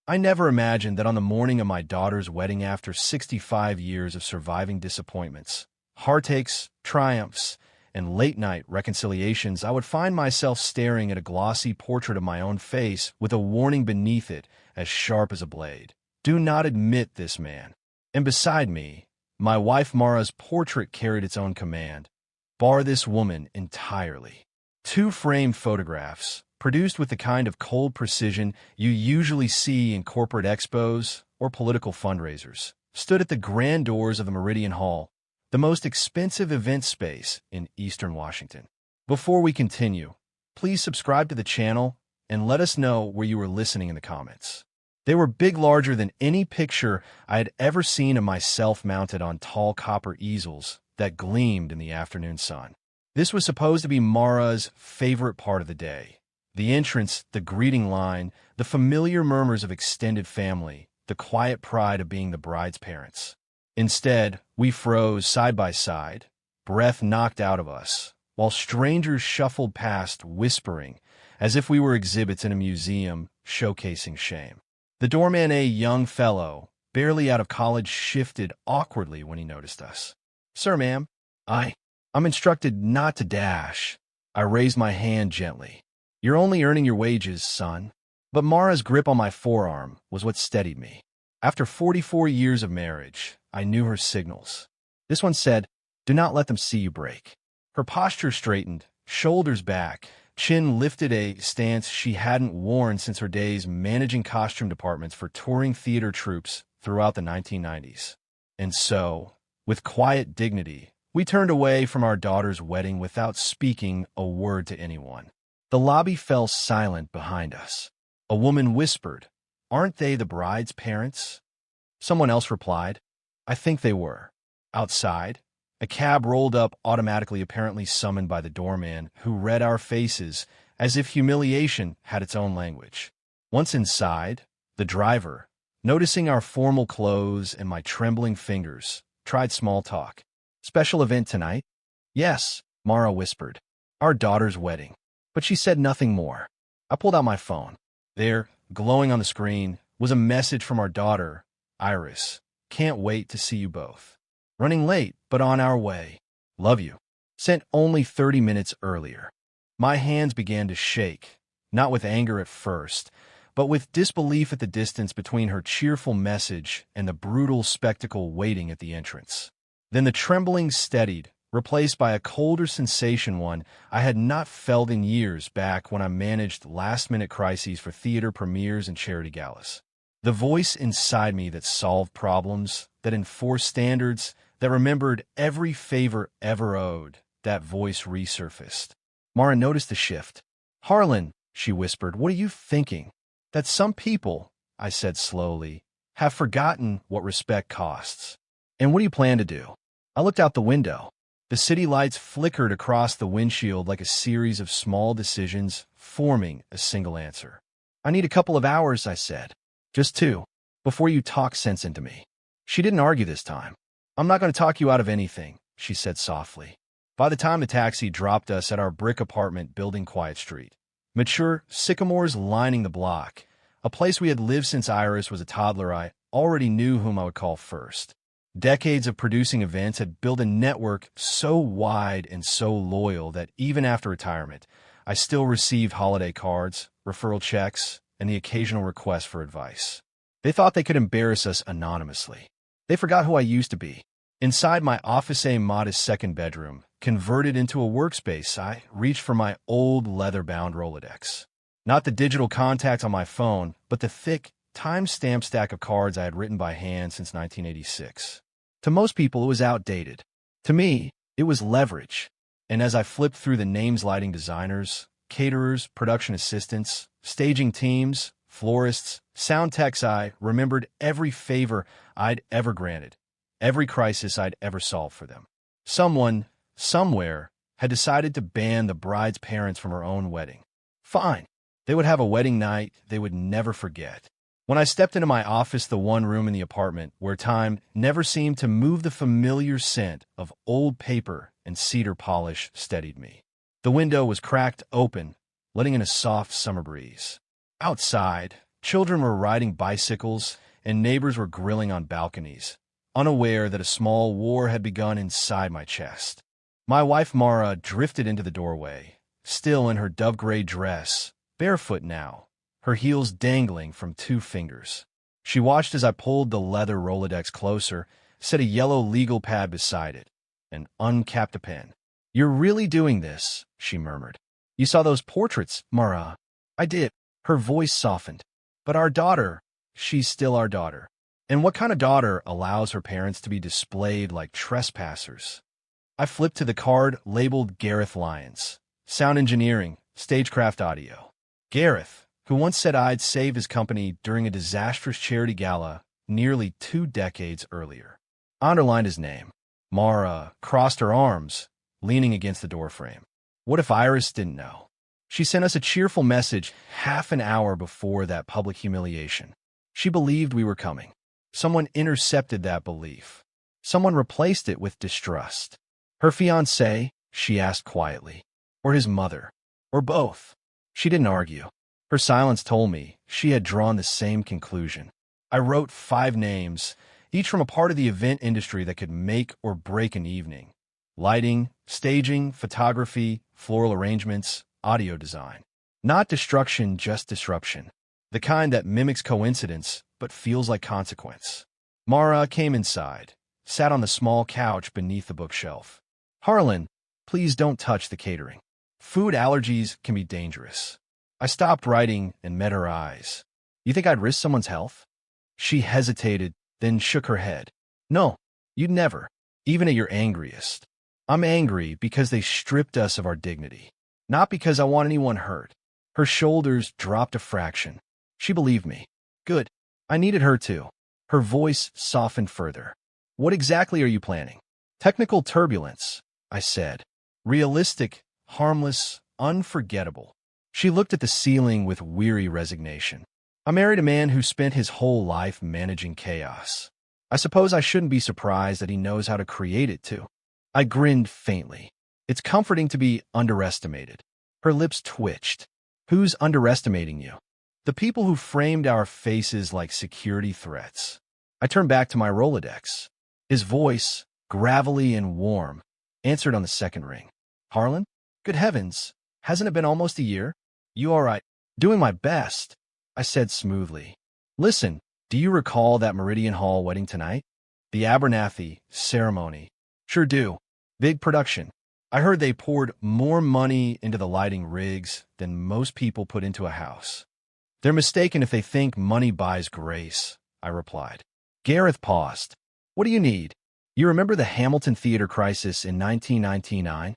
I never imagined that on the morning of my daughter's wedding, after 65 years of surviving disappointments, heartaches, triumphs, and late-night reconciliations, I would find myself staring at a glossy portrait of my own face with a warning beneath it as sharp as a blade. Do not admit this man. And beside me, my wife Mara's portrait carried its own command. Bar this woman entirely. Two framed photographs, produced with the kind of cold precision you usually see in corporate expos or political fundraisers, stood at the grand doors of the Meridian Hall, the most expensive event space in Eastern Washington. Before we continue, please subscribe to the channel and let us know where you were listening in the comments. They were big, larger than any picture I had ever seen of myself, mounted on tall copper easels that gleamed in the afternoon sun. This was supposed to be Mara's favorite part of the day. The entrance, the greeting line, the familiar murmurs of extended family, the quiet pride of being the bride's parents. Instead, we froze side by side, breath knocked out of us, while strangers shuffled past, whispering, as if we were exhibits in a museum showcasing shame. The doorman, a young fellow, barely out of college, shifted awkwardly when he noticed us. "Sir, ma'am, I'm instructed not to dash." I raised my hand gently. "You're only earning your wages, son." But Mara's grip on my forearm was what steadied me. After 44 years of marriage, I knew her signals. This one said, "Do not let them see you break." Her posture straightened, shoulders back, chin lifted, a stance she hadn't worn since her days managing costume departments for touring theater troupes throughout the 1990s. And so, with quiet dignity, we turned away from our daughter's wedding without speaking a word to anyone. The lobby fell silent behind us. A woman whispered, "Aren't they the bride's parents?" Someone else replied, "I think they were." Outside, a cab rolled up automatically, apparently summoned by the doorman, who read our faces as if humiliation had its own language. Once inside, the driver, noticing our formal clothes and my trembling fingers, tried small talk. "Special event tonight?" "Yes," Mara whispered. "Our daughter's wedding." But she said nothing more. I pulled out my phone. There, glowing on the screen, was a message from our daughter, Iris. "Can't wait to see you both. Running late, but on our way. Love you." Sent only 30 minutes earlier. My hands began to shake, not with anger at first, but with disbelief at the distance between her cheerful message and the brutal spectacle waiting at the entrance. Then the trembling steadied, replaced by a colder sensation, one I had not felt in years, back when I managed last-minute crises for theater premieres and charity galas. The voice inside me that solved problems, that enforced standards, that remembered every favor ever owed, that voice resurfaced. Mara noticed the shift. "Harlan," she whispered, "what are you thinking?" "That some people," I said slowly, "have forgotten what respect costs." "And what do you plan to do?" I looked out the window. The city lights flickered across the windshield like a series of small decisions forming a single answer. "I need a couple of hours," I said. "Just 2, before you talk sense into me." She didn't argue this time. "I'm not going to talk you out of anything," she said softly. By the time the taxi dropped us at our brick apartment building, quiet street, mature sycamores lining the block, a place we had lived since Iris was a toddler, I already knew whom I would call first. Decades of producing events had built a network so wide and so loyal that even after retirement, I still received holiday cards, referral checks, and the occasional request for advice. They thought they could embarrass us anonymously. They forgot who I used to be. Inside my office, a modest second bedroom, converted into a workspace, I reached for my old leather-bound Rolodex. Not the digital contacts on my phone, but the thick, time-stamped stack of cards I had written by hand since 1986. To most people, it was outdated. To me, it was leverage. And as I flipped through the names, lighting designers, caterers, production assistants, staging teams, florists, sound techs, I remembered every favor I'd ever granted, every crisis I'd ever solved for them. Someone, somewhere, had decided to ban the bride's parents from her own wedding. Fine. They would have a wedding night they would never forget. When I stepped into my office, the one room in the apartment where time never seemed to move, the familiar scent of old paper and cedar polish steadied me. The window was cracked open, letting in a soft summer breeze. Outside, Children were riding bicycles, and neighbors were grilling on balconies, unaware that a small war had begun inside my chest. My wife Mara drifted into the doorway, still in her dove-gray dress, barefoot now, her heels dangling from 2 fingers. She watched as I pulled the leather Rolodex closer, set a yellow legal pad beside it, and uncapped a pen. "You're really doing this," she murmured. "You saw those portraits, Mara?" "I did." Her voice softened. "But our daughter, she's still our daughter." "And what kind of daughter allows her parents to be displayed like trespassers?" I flipped to the card labeled Gareth Lyons, sound engineering, stagecraft audio. Gareth, who once said I'd save his company during a disastrous charity gala nearly 2 decades earlier. I underlined his name. Mara crossed her arms, leaning against the doorframe. What if Iris didn't know? She sent us a cheerful message half an hour before that public humiliation. She believed we were coming. Someone intercepted that belief. Someone replaced it with distrust. Her fiancé, she asked quietly, or his mother, or both. She didn't argue. Her silence told me she had drawn the same conclusion. I wrote 5 names, each from a part of the event industry that could make or break an evening. Lighting, staging, photography, floral arrangements, audio design. Not destruction, just disruption. The kind that mimics coincidence, but feels like consequence. Mara came inside, sat on the small couch beneath the bookshelf. "Harlan, please don't touch the catering. Food allergies can be dangerous." I stopped writing and met her eyes. "You think I'd risk someone's health?" She hesitated, then shook her head. "No, you'd never, even at your angriest. I'm angry because they stripped us of our dignity, not because I want anyone hurt." Her shoulders dropped a fraction. She believed me. Good. I needed her to. Her voice softened further. "What exactly are you planning?" "Technical turbulence," I said. "Realistic, harmless, unforgettable." She looked at the ceiling with weary resignation. "I married a man who spent his whole life managing chaos. I suppose I shouldn't be surprised that he knows how to create it, too." I grinned faintly. "It's comforting to be underestimated." Her lips twitched. "Who's underestimating you?" "The people who framed our faces like security threats." I turned back to my Rolodex. His voice, gravelly and warm, answered on the second ring. "Harlan? Good heavens, hasn't it been almost a year?" "You all right?" "Doing my best," I said smoothly. "Listen, do you recall that Meridian Hall wedding tonight? The Abernathy ceremony?" "Sure do. Big production. I heard they poured more money into the lighting rigs than most people put into a house." "They're mistaken if they think money buys grace," I replied. Gareth paused. "What do you need?" "You remember the Hamilton Theater crisis in 1999?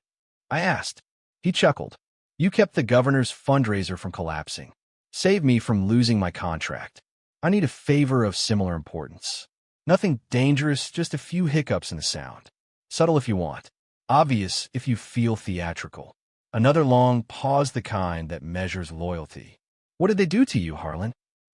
I asked. He chuckled. "You kept the governor's fundraiser from collapsing. Saved me from losing my contract. I need a favor of similar importance. Nothing dangerous, just a few hiccups in the sound. Subtle if you want. Obvious if you feel theatrical. Another long pause, the kind that measures loyalty." "What did they do to you, Harlan?"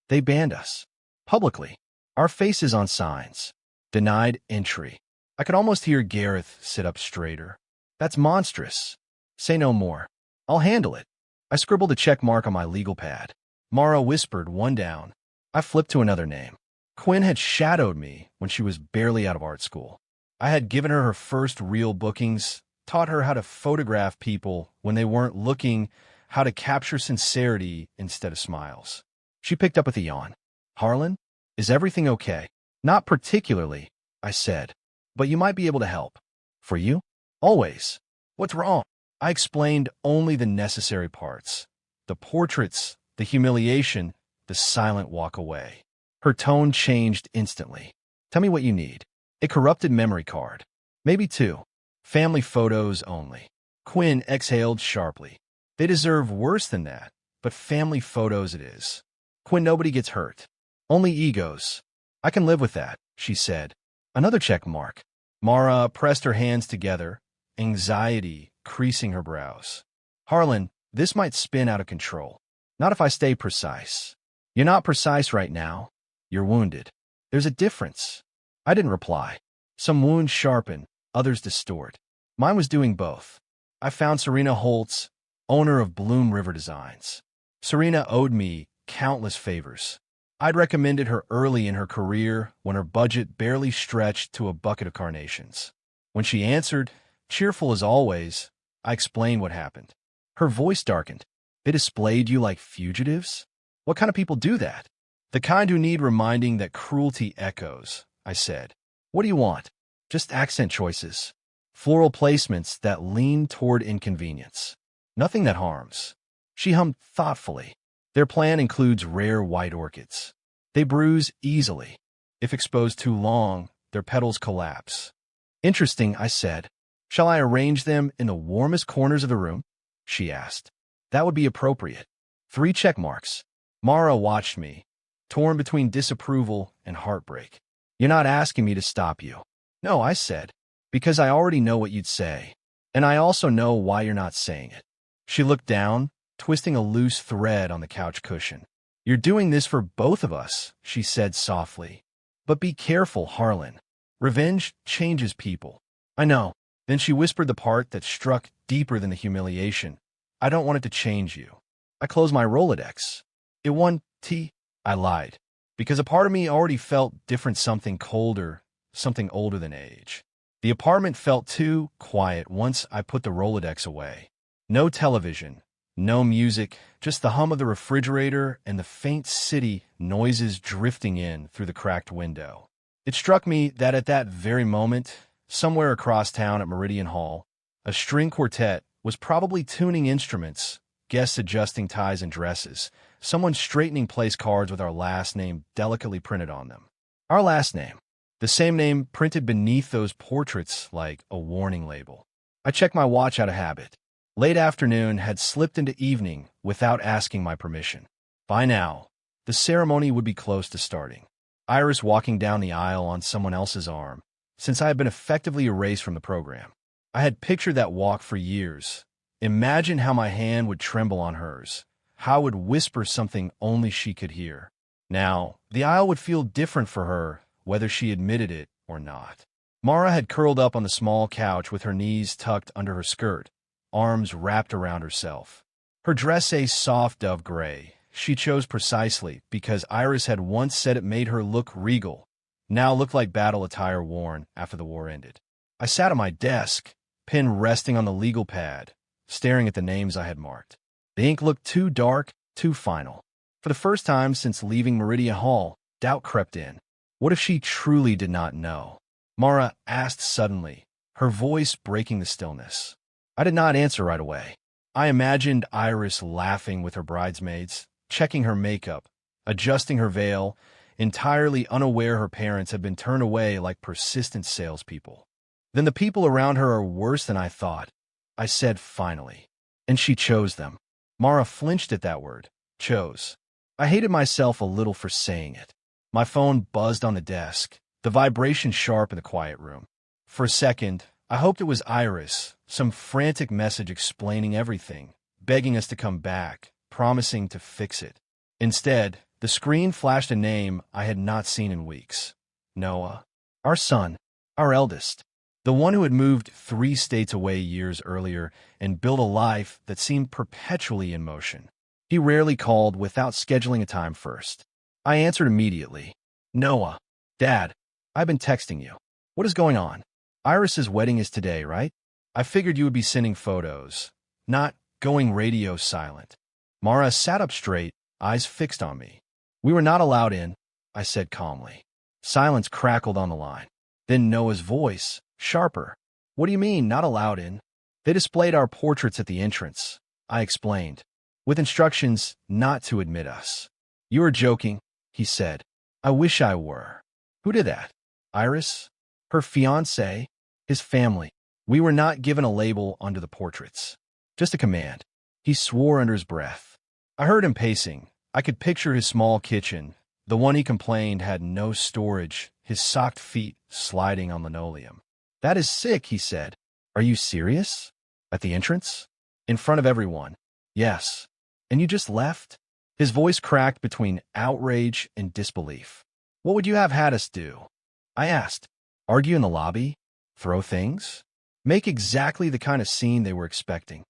"They banned us. Publicly. Our faces on signs. Denied entry." I could almost hear Gareth sit up straighter. "That's monstrous. Say no more. I'll handle it." I scribbled a check mark on my legal pad. Mara whispered one down. I flipped to another name. Quinn had shadowed me when she was barely out of art school. I had given her her first real bookings, taught her how to photograph people when they weren't looking, how to capture sincerity instead of smiles. She picked up with a yawn. "Harlan, is everything okay?" "Not particularly," I said, "but you might be able to help." "For you?" "Always." "What's wrong?" I explained only the necessary parts. The portraits, the humiliation, the silent walk away. Her tone changed instantly. "Tell me what you need." "A corrupted memory card. Maybe 2. Family photos only." Quinn exhaled sharply. "They deserve worse than that, but family photos it is." "Quinn, nobody gets hurt. Only egos." "I can live with that," she said. Another check mark. Mara pressed her hands together, anxiety creasing her brows. "Harlan, this might spin out of control. Not if I stay precise." "You're not precise right now. You're wounded." "There's a difference." I didn't reply. Some wounds sharpen, others distort. Mine was doing both. I found Serena Holtz, owner of Bloom River Designs. Serena owed me countless favors. I'd recommended her early in her career when her budget barely stretched to a bucket of carnations. When she answered, cheerful as always, I explained what happened. Her voice darkened. They displayed you like fugitives? What kind of people do that? The kind who need reminding that cruelty echoes, I said. What do you want? Just accent choices. Floral placements that lean toward inconvenience. Nothing that harms. She hummed thoughtfully. Their plan includes rare white orchids. They bruise easily. If exposed too long, their petals collapse. Interesting, I said. Shall I arrange them in the warmest corners of the room? She asked. That would be appropriate. 3 check marks. Mara watched me, torn between disapproval and heartbreak. You're not asking me to stop you. No, I said, because I already know what you'd say. And I also know why you're not saying it. She looked down, twisting a loose thread on the couch cushion. You're doing this for both of us, she said softly. But be careful, Harlan. Revenge changes people. I know. Then she whispered the part that struck deeper than the humiliation. I don't want it to change you. I closed my Rolodex. It won T. I lied. Because a part of me already felt different, something colder, something older than age. The apartment felt too quiet once I put the Rolodex away. No television, no music, just the hum of the refrigerator and the faint city noises drifting in through the cracked window. It struck me that at that very moment, somewhere across town at Meridian Hall, a string quartet was probably tuning instruments, guests adjusting ties and dresses, someone straightening place cards with our last name delicately printed on them. Our last name. The same name printed beneath those portraits like a warning label. I checked my watch out of habit. Late afternoon had slipped into evening without asking my permission. By now, the ceremony would be close to starting. Iris walking down the aisle on someone else's arm, since I had been effectively erased from the program. I had pictured that walk for years. Imagine how my hand would tremble on hers, how it would whisper something only she could hear. Now, the aisle would feel different for her, whether she admitted it or not. Mara had curled up on the small couch with her knees tucked under her skirt, arms wrapped around herself. Her dress a soft dove gray. She chose precisely because Iris had once said it made her look regal, now looked like battle attire worn after the war ended. I sat at my desk, pen resting on the legal pad, staring at the names I had marked. The ink looked too dark, too final. For the first time since leaving Meridian Hall, doubt crept in. What if she truly did not know? Mara asked suddenly, her voice breaking the stillness. I did not answer right away. I imagined Iris laughing with her bridesmaids, checking her makeup, adjusting her veil, entirely unaware her parents had been turned away like persistent salespeople. Then the people around her are worse than I thought, I said finally. And she chose them. Mara flinched at that word, chose. I hated myself a little for saying it. My phone buzzed on the desk, the vibration sharp in the quiet room. For a second, I hoped it was Iris, some frantic message explaining everything, begging us to come back, promising to fix it. Instead, the screen flashed a name I had not seen in weeks. Noah. Our son. Our eldest. The one who had moved 3 states away years earlier and built a life that seemed perpetually in motion. He rarely called without scheduling a time first. I answered immediately. Noah. Dad. I've been texting you. What is going on? Iris's wedding is today, right? I figured you would be sending photos, not going radio silent. Mara sat up straight, eyes fixed on me. We were not allowed in, I said calmly. Silence crackled on the line. Then Noah's voice, sharper. What do you mean, not allowed in? They displayed our portraits at the entrance, I explained, with instructions not to admit us. You are joking, he said. I wish I were. Who did that? Iris? Her fiancé? His family. We were not given a label under the portraits. Just a command. He swore under his breath. I heard him pacing. I could picture his small kitchen. The one he complained had no storage, his socked feet sliding on linoleum. That is sick, he said. Are you serious? At the entrance? In front of everyone. Yes. And you just left? His voice cracked between outrage and disbelief. What would you have had us do? I asked. Argue in the lobby? Throw things? Make exactly the kind of scene they were expecting.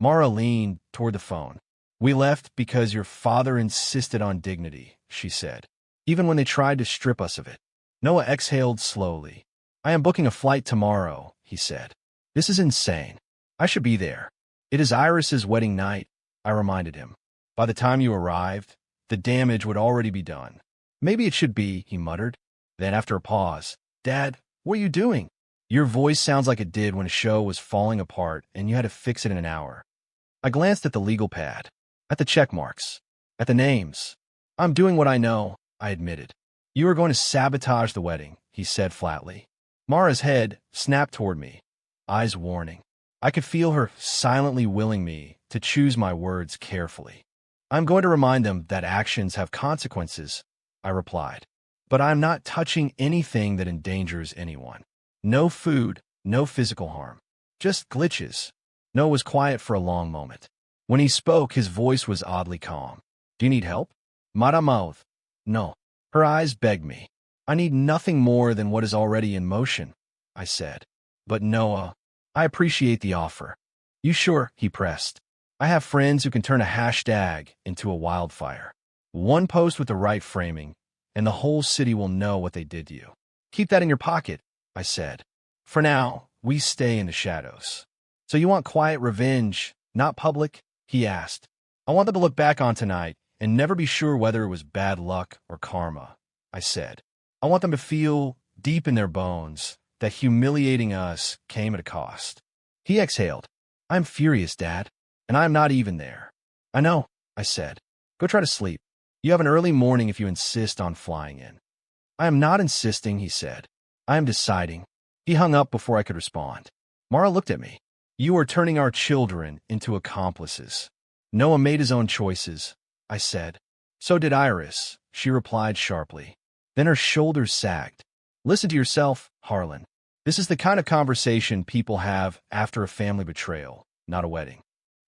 Mara leaned toward the phone. We left because your father insisted on dignity, she said, even when they tried to strip us of it. Noah exhaled slowly. I am booking a flight tomorrow, he said. This is insane. I should be there. It is Iris's wedding night, I reminded him. By the time you arrived, the damage would already be done. Maybe it should be, he muttered. Then after a pause, Dad, what are you doing? Your voice sounds like it did when a show was falling apart and you had to fix it in an hour. I glanced at the legal pad, at the check marks, at the names. I'm doing what I know, I admitted. You are going to sabotage the wedding, he said flatly. Mara's head snapped toward me, eyes warning. I could feel her silently willing me to choose my words carefully. I'm going to remind them that actions have consequences, I replied. But I'm not touching anything that endangers anyone. No food, no physical harm. Just glitches. Noah was quiet for a long moment. When he spoke, his voice was oddly calm. Do you need help? Maramouth. No. Her eyes begged me. I need nothing more than what is already in motion, I said. But Noah, I appreciate the offer. You sure? He pressed. I have friends who can turn a hashtag into a wildfire. One post with the right framing, and the whole city will know what they did to you. Keep that in your pocket, I said. For now, we stay in the shadows. So you want quiet revenge, not public? He asked. I want them to look back on tonight and never be sure whether it was bad luck or karma, I said. I want them to feel deep in their bones that humiliating us came at a cost. He exhaled. I'm furious, Dad, and I'm not even there. I know, I said. Go try to sleep. You have an early morning if you insist on flying in. I am not insisting, he said. I am deciding. He hung up before I could respond. Mara looked at me. You are turning our children into accomplices. Noah made his own choices, I said. So did Iris, she replied sharply. Then her shoulders sagged. Listen to yourself, Harlan. This is the kind of conversation people have after a family betrayal, not a wedding.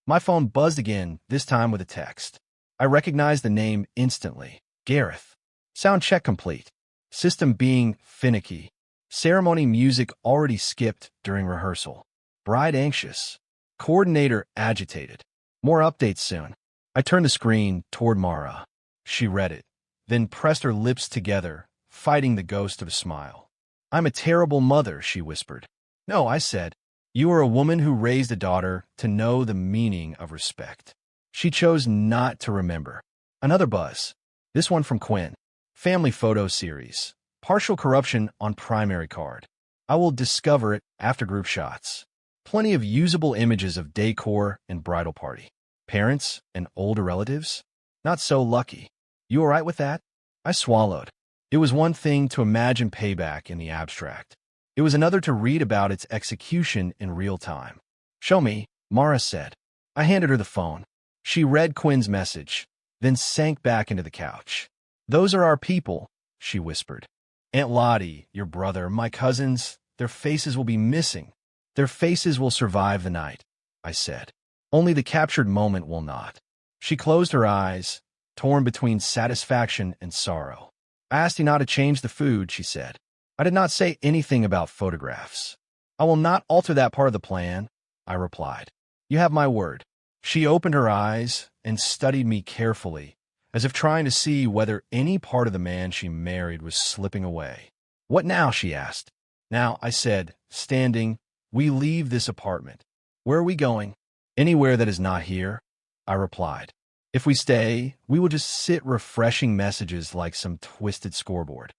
My phone buzzed again, this time with a text. I recognized the name instantly. Gareth. Sound check complete. System being finicky. Ceremony music already skipped during rehearsal. Bride anxious. Coordinator agitated. More updates soon. I turned the screen toward Mara. She read it, then pressed her lips together, fighting the ghost of a smile. I'm a terrible mother, she whispered. No, I said. You are a woman who raised a daughter to know the meaning of respect. She chose not to remember. Another buzz. This one from Quinn. Family photo series. Partial corruption on primary card. I will discover it after group shots. Plenty of usable images of decor and bridal party. Parents and older relatives? Not so lucky. You all right with that? I swallowed. It was one thing to imagine payback in the abstract. It was another to read about its execution in real time. Show me, Mara said. I handed her the phone. She read Quinn's message, then sank back into the couch. Those are our people, she whispered. Aunt Lottie, your brother, my cousins, their faces will be missing. Their faces will survive the night, I said. Only the captured moment will not. She closed her eyes, torn between satisfaction and sorrow. I asked you not to change the food, she said. I did not say anything about photographs. I will not alter that part of the plan, I replied. You have my word. She opened her eyes and studied me carefully, as if trying to see whether any part of the man she married was slipping away. What now? She asked. Now, I said, standing, we leave this apartment. Where are we going? Anywhere that is not here, I replied. If we stay, we will just sit refreshing messages like some twisted scoreboard.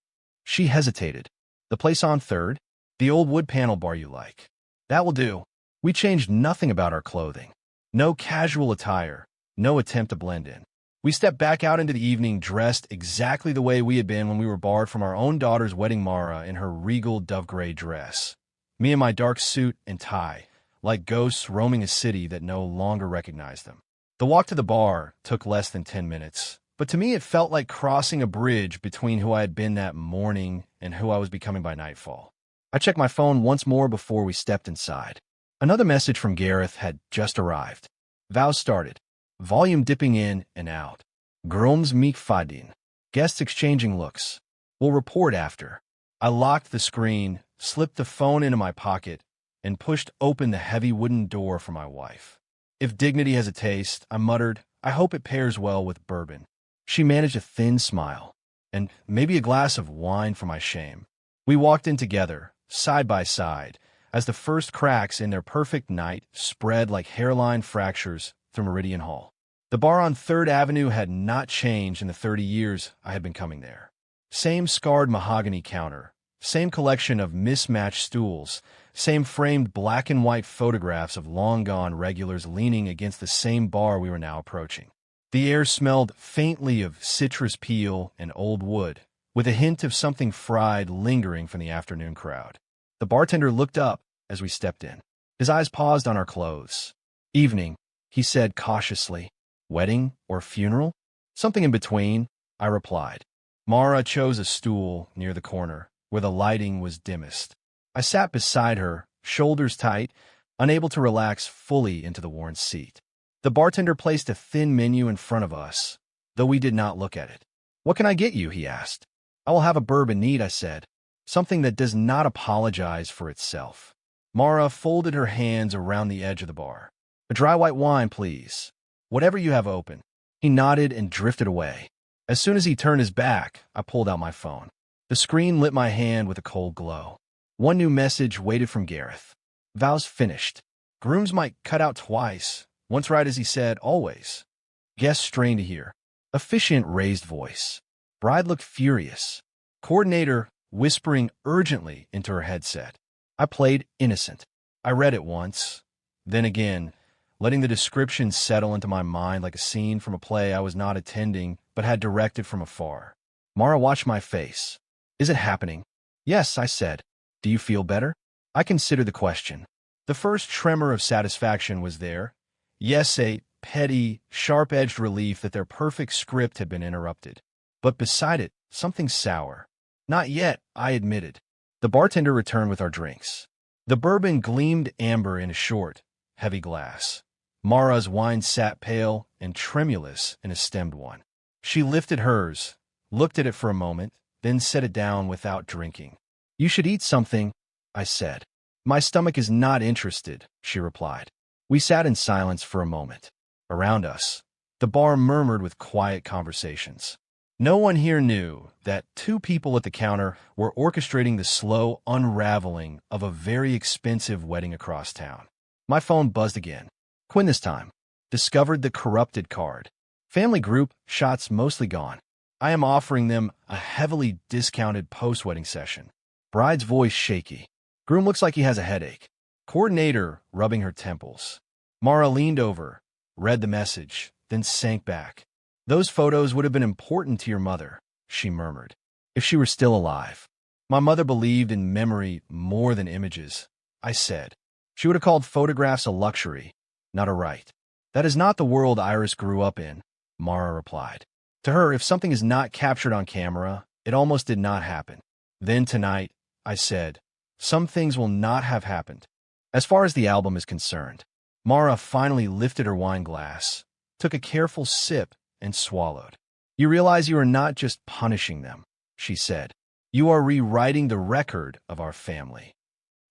She hesitated. The place on 3rd? The old wood panel bar you like. That will do. We changed nothing about our clothing. No casual attire, no attempt to blend in. We stepped back out into the evening dressed exactly the way we had been when we were barred from our own daughter's wedding. Mara in her regal dove-gray dress. Me in my dark suit and tie, like ghosts roaming a city that no longer recognized them. The walk to the bar took less than 10 minutes, but to me it felt like crossing a bridge between who I had been that morning and who I was becoming by nightfall. I checked my phone once more before we stepped inside. Another message from Gareth had just arrived. Vows started. Volume dipping in and out. Groms meek fadin. Guests exchanging looks. We'll report after. I locked the screen, slipped the phone into my pocket, and pushed open the heavy wooden door for my wife. If dignity has a taste, I muttered, I hope it pairs well with bourbon. She managed a thin smile, and maybe a glass of wine for my shame. We walked in together, side by side, as the first cracks in their perfect night spread like hairline fractures through Meridian Hall. The bar on 3rd Avenue had not changed in the 30 years I had been coming there. Same scarred mahogany counter, same collection of mismatched stools, same framed black and white photographs of long-gone regulars leaning against the same bar we were now approaching. The air smelled faintly of citrus peel and old wood, with a hint of something fried lingering from the afternoon crowd. The bartender looked up as we stepped in. His eyes paused on our clothes. "Evening," he said cautiously. "Wedding or funeral?" "Something in between," I replied. Mara chose a stool near the corner, where the lighting was dimmest. I sat beside her, shoulders tight, unable to relax fully into the worn seat. The bartender placed a thin menu in front of us, though we did not look at it. "What can I get you?" he asked. "I will have a bourbon neat," I said. "Something that does not apologize for itself." Mara folded her hands around the edge of the bar. "A dry white wine, please. Whatever you have open." He nodded and drifted away. As soon as he turned his back, I pulled out my phone. The screen lit my hand with a cold glow. One new message waited from Gareth. "Vows finished. Grooms might cut out twice. Once right as he said, always." Guests strained to hear. Officiant raised voice. Bride looked furious. Coordinator whispering urgently into her headset. I played innocent. I read it once, then again, letting the description settle into my mind like a scene from a play I was not attending but had directed from afar. Mara watched my face. "Is it happening?" "Yes," I said. "Do you feel better?" I considered the question. The first tremor of satisfaction was there. Yes, a petty, sharp-edged relief that their perfect script had been interrupted. But beside it, something sour. "Not yet," I admitted. The bartender returned with our drinks. The bourbon gleamed amber in a short, heavy glass. Mara's wine sat pale and tremulous in a stemmed one. She lifted hers, looked at it for a moment, then set it down without drinking. "You should eat something," I said. "My stomach is not interested," she replied. We sat in silence for a moment. Around us, the bar murmured with quiet conversations. No one here knew that 2 people at the counter were orchestrating the slow unraveling of a very expensive wedding across town. My phone buzzed again. Quinn this time. Discovered the corrupted card. Family group, shots mostly gone. I am offering them a heavily discounted post-wedding session. Bride's voice shaky. Groom looks like he has a headache. Coordinator rubbing her temples. Mara leaned over, read the message, then sank back. "Those photos would have been important to your mother," she murmured, "if she were still alive." "My mother believed in memory more than images," I said. "She would have called photographs a luxury, not a right." "That is not the world Iris grew up in," Mara replied. To her, if something is not captured on camera, it almost did not happen. "Then tonight," I said, "some things will not have happened." As far as the album is concerned, Mara finally lifted her wine glass, took a careful sip, and swallowed. "You realize you are not just punishing them," she said. "You are rewriting the record of our family.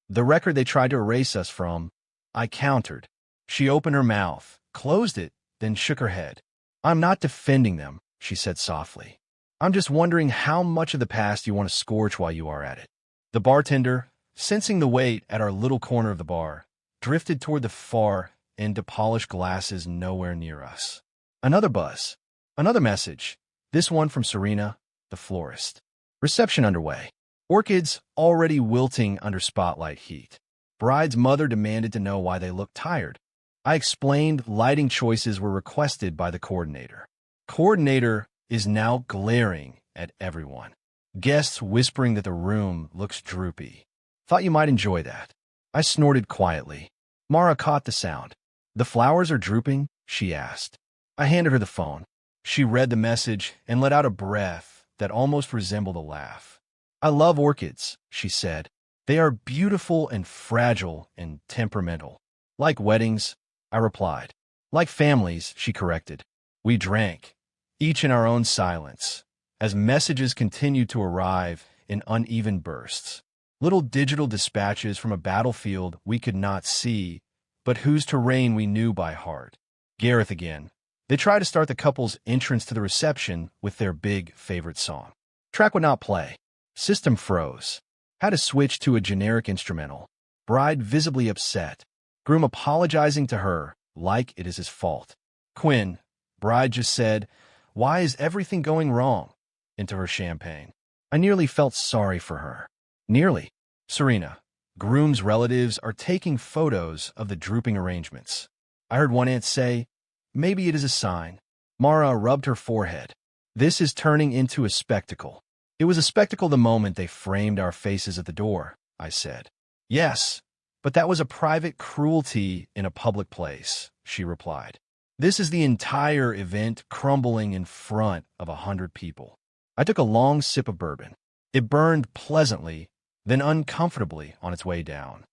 The record they tried to erase us from." I countered. She opened her mouth, closed it, then shook her head. "I'm not defending them," she said softly. "I'm just wondering how much of the past you want to scorch while you are at it." The bartender, sensing the weight at our little corner of the bar, drifted toward the far end to polish glasses nowhere near us. Another buzz. Another message. This one from Serena, the florist. Reception underway. Orchids already wilting under spotlight heat. Bride's mother demanded to know why they looked tired. I explained lighting choices were requested by the coordinator. Coordinator is now glaring at everyone. Guests whispering that the room looks droopy. "Thought you might enjoy that." I snorted quietly. Mara caught the sound. "The flowers are drooping?" she asked. I handed her the phone. She read the message and let out a breath that almost resembled a laugh. "I love orchids," she said. "They are beautiful and fragile and temperamental." "Like weddings," I replied. "Like families," she corrected. We drank, each in our own silence, as messages continued to arrive in uneven bursts. Little digital dispatches from a battlefield we could not see, but whose terrain we knew by heart. Gareth again. They tried to start the couple's entrance to the reception with their big favorite song. Track would not play. System froze. Had to switch to a generic instrumental. Bride visibly upset. Groom apologizing to her like it is his fault. Quinn, bride just said, "Why is everything going wrong?" into her champagne. I nearly felt sorry for her. Nearly. Serena, groom's relatives are taking photos of the drooping arrangements. I heard one aunt say, "Maybe it is a sign." Mara rubbed her forehead. "This is turning into a spectacle." "It was a spectacle the moment they framed our faces at the door," I said. "Yes, but that was a private cruelty in a public place," she replied. "This is the entire event crumbling in front of 100 people." I took a long sip of bourbon. It burned pleasantly, then uncomfortably on its way down.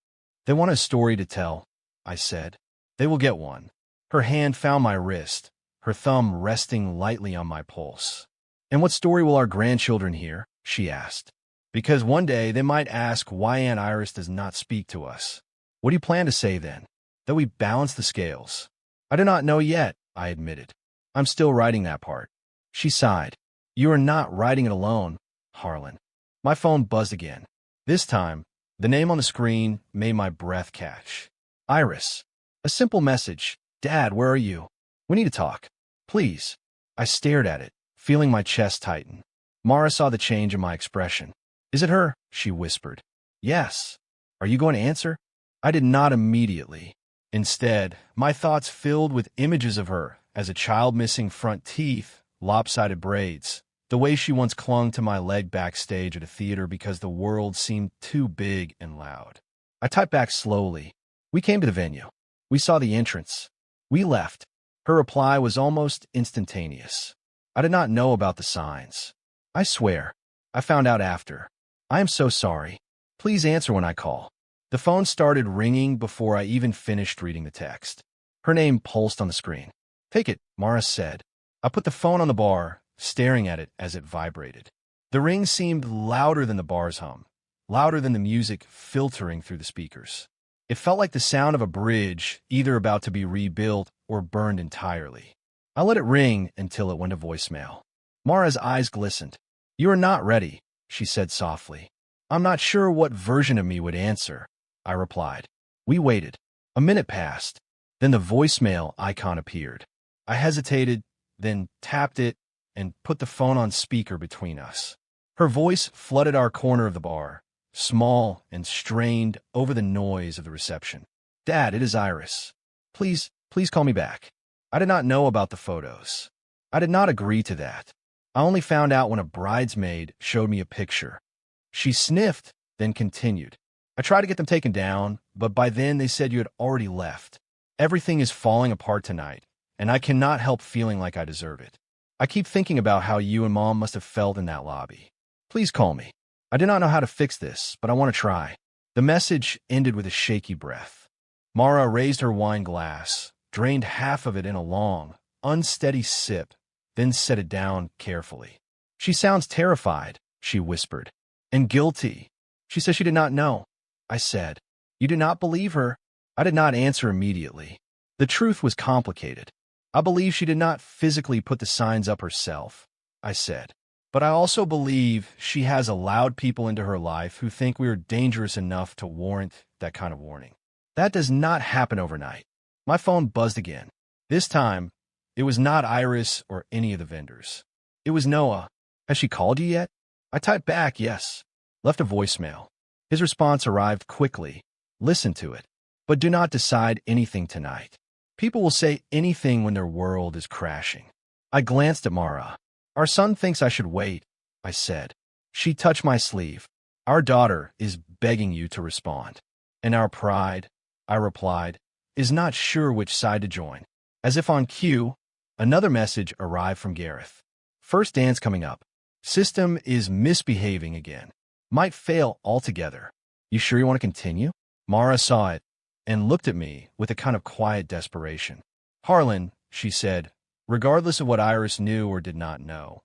"They want a story to tell," I said. "They will get one." Her hand found my wrist, her thumb resting lightly on my pulse. "And what story will our grandchildren hear?" she asked. "Because one day they might ask why Aunt Iris does not speak to us." "What do you plan to say then?" "That we balance the scales." "I do not know yet," I admitted. "I'm still writing that part." She sighed. "You are not writing it alone, Harlan." My phone buzzed again. This time, the name on the screen made my breath catch. Iris. A simple message. "Dad, where are you? We need to talk. Please." I stared at it, feeling my chest tighten. Mara saw the change in my expression. "Is it her?" she whispered. "Yes." "Are you going to answer?" I did not immediately. Instead, my thoughts filled with images of her as a child missing front teeth, lopsided braids, the way she once clung to my leg backstage at a theater because the world seemed too big and loud. I typed back slowly. "We came to the venue. We saw the entrance. We left." Her reply was almost instantaneous. "I did not know about the signs. I swear. I found out after. I am so sorry. Please answer when I call." The phone started ringing before I even finished reading the text. Her name pulsed on the screen. "Take it," Mara said. I put the phone on the bar, staring at it as it vibrated. The ring seemed louder than the bar's hum, louder than the music filtering through the speakers. It felt like the sound of a bridge either about to be rebuilt or burned entirely. I let it ring until it went to voicemail. Mara's eyes glistened. "You are not ready," she said softly. "I'm not sure what version of me would answer," I replied. We waited. A minute passed. Then the voicemail icon appeared. I hesitated, then tapped it and put the phone on speaker between us. Her voice flooded our corner of the bar, small and strained over the noise of the reception. "Dad, it is Iris. Please call me back." I did not know about the photos. I did not agree to that. I only found out when a bridesmaid showed me a picture. She sniffed, then continued. "I tried to get them taken down, but by then they said you had already left. Everything is falling apart tonight, and I cannot help feeling like I deserve it. I keep thinking about how you and Mom must have felt in that lobby. Please call me. I do not know how to fix this, but I want to try." The message ended with a shaky breath. Mara raised her wine glass, drained half of it in a long, unsteady sip, then set it down carefully. "She sounds terrified," she whispered. "And guilty. She says she did not know." I said, "You do not believe her?" I did not answer immediately. The truth was complicated. "I believe she did not physically put the signs up herself," I said. "But I also believe she has allowed people into her life who think we are dangerous enough to warrant that kind of warning. That does not happen overnight." My phone buzzed again. This time, it was not Iris or any of the vendors. It was Noah. "Has she called you yet?" I typed back, "Yes." Left a voicemail. His response arrived quickly. "Listen to it, but do not decide anything tonight. People will say anything when their world is crashing." I glanced at Mara. "Our son thinks I should wait," I said. She touched my sleeve. "Our daughter is begging you to respond." "And our pride," I replied, "is not sure which side to join." As if on cue, another message arrived from Gareth. "First dance coming up. System is misbehaving again. Might fail altogether. You sure you want to continue?" Mara saw it and looked at me with a kind of quiet desperation. "Harlan," she said, "regardless of what Iris knew or did not know,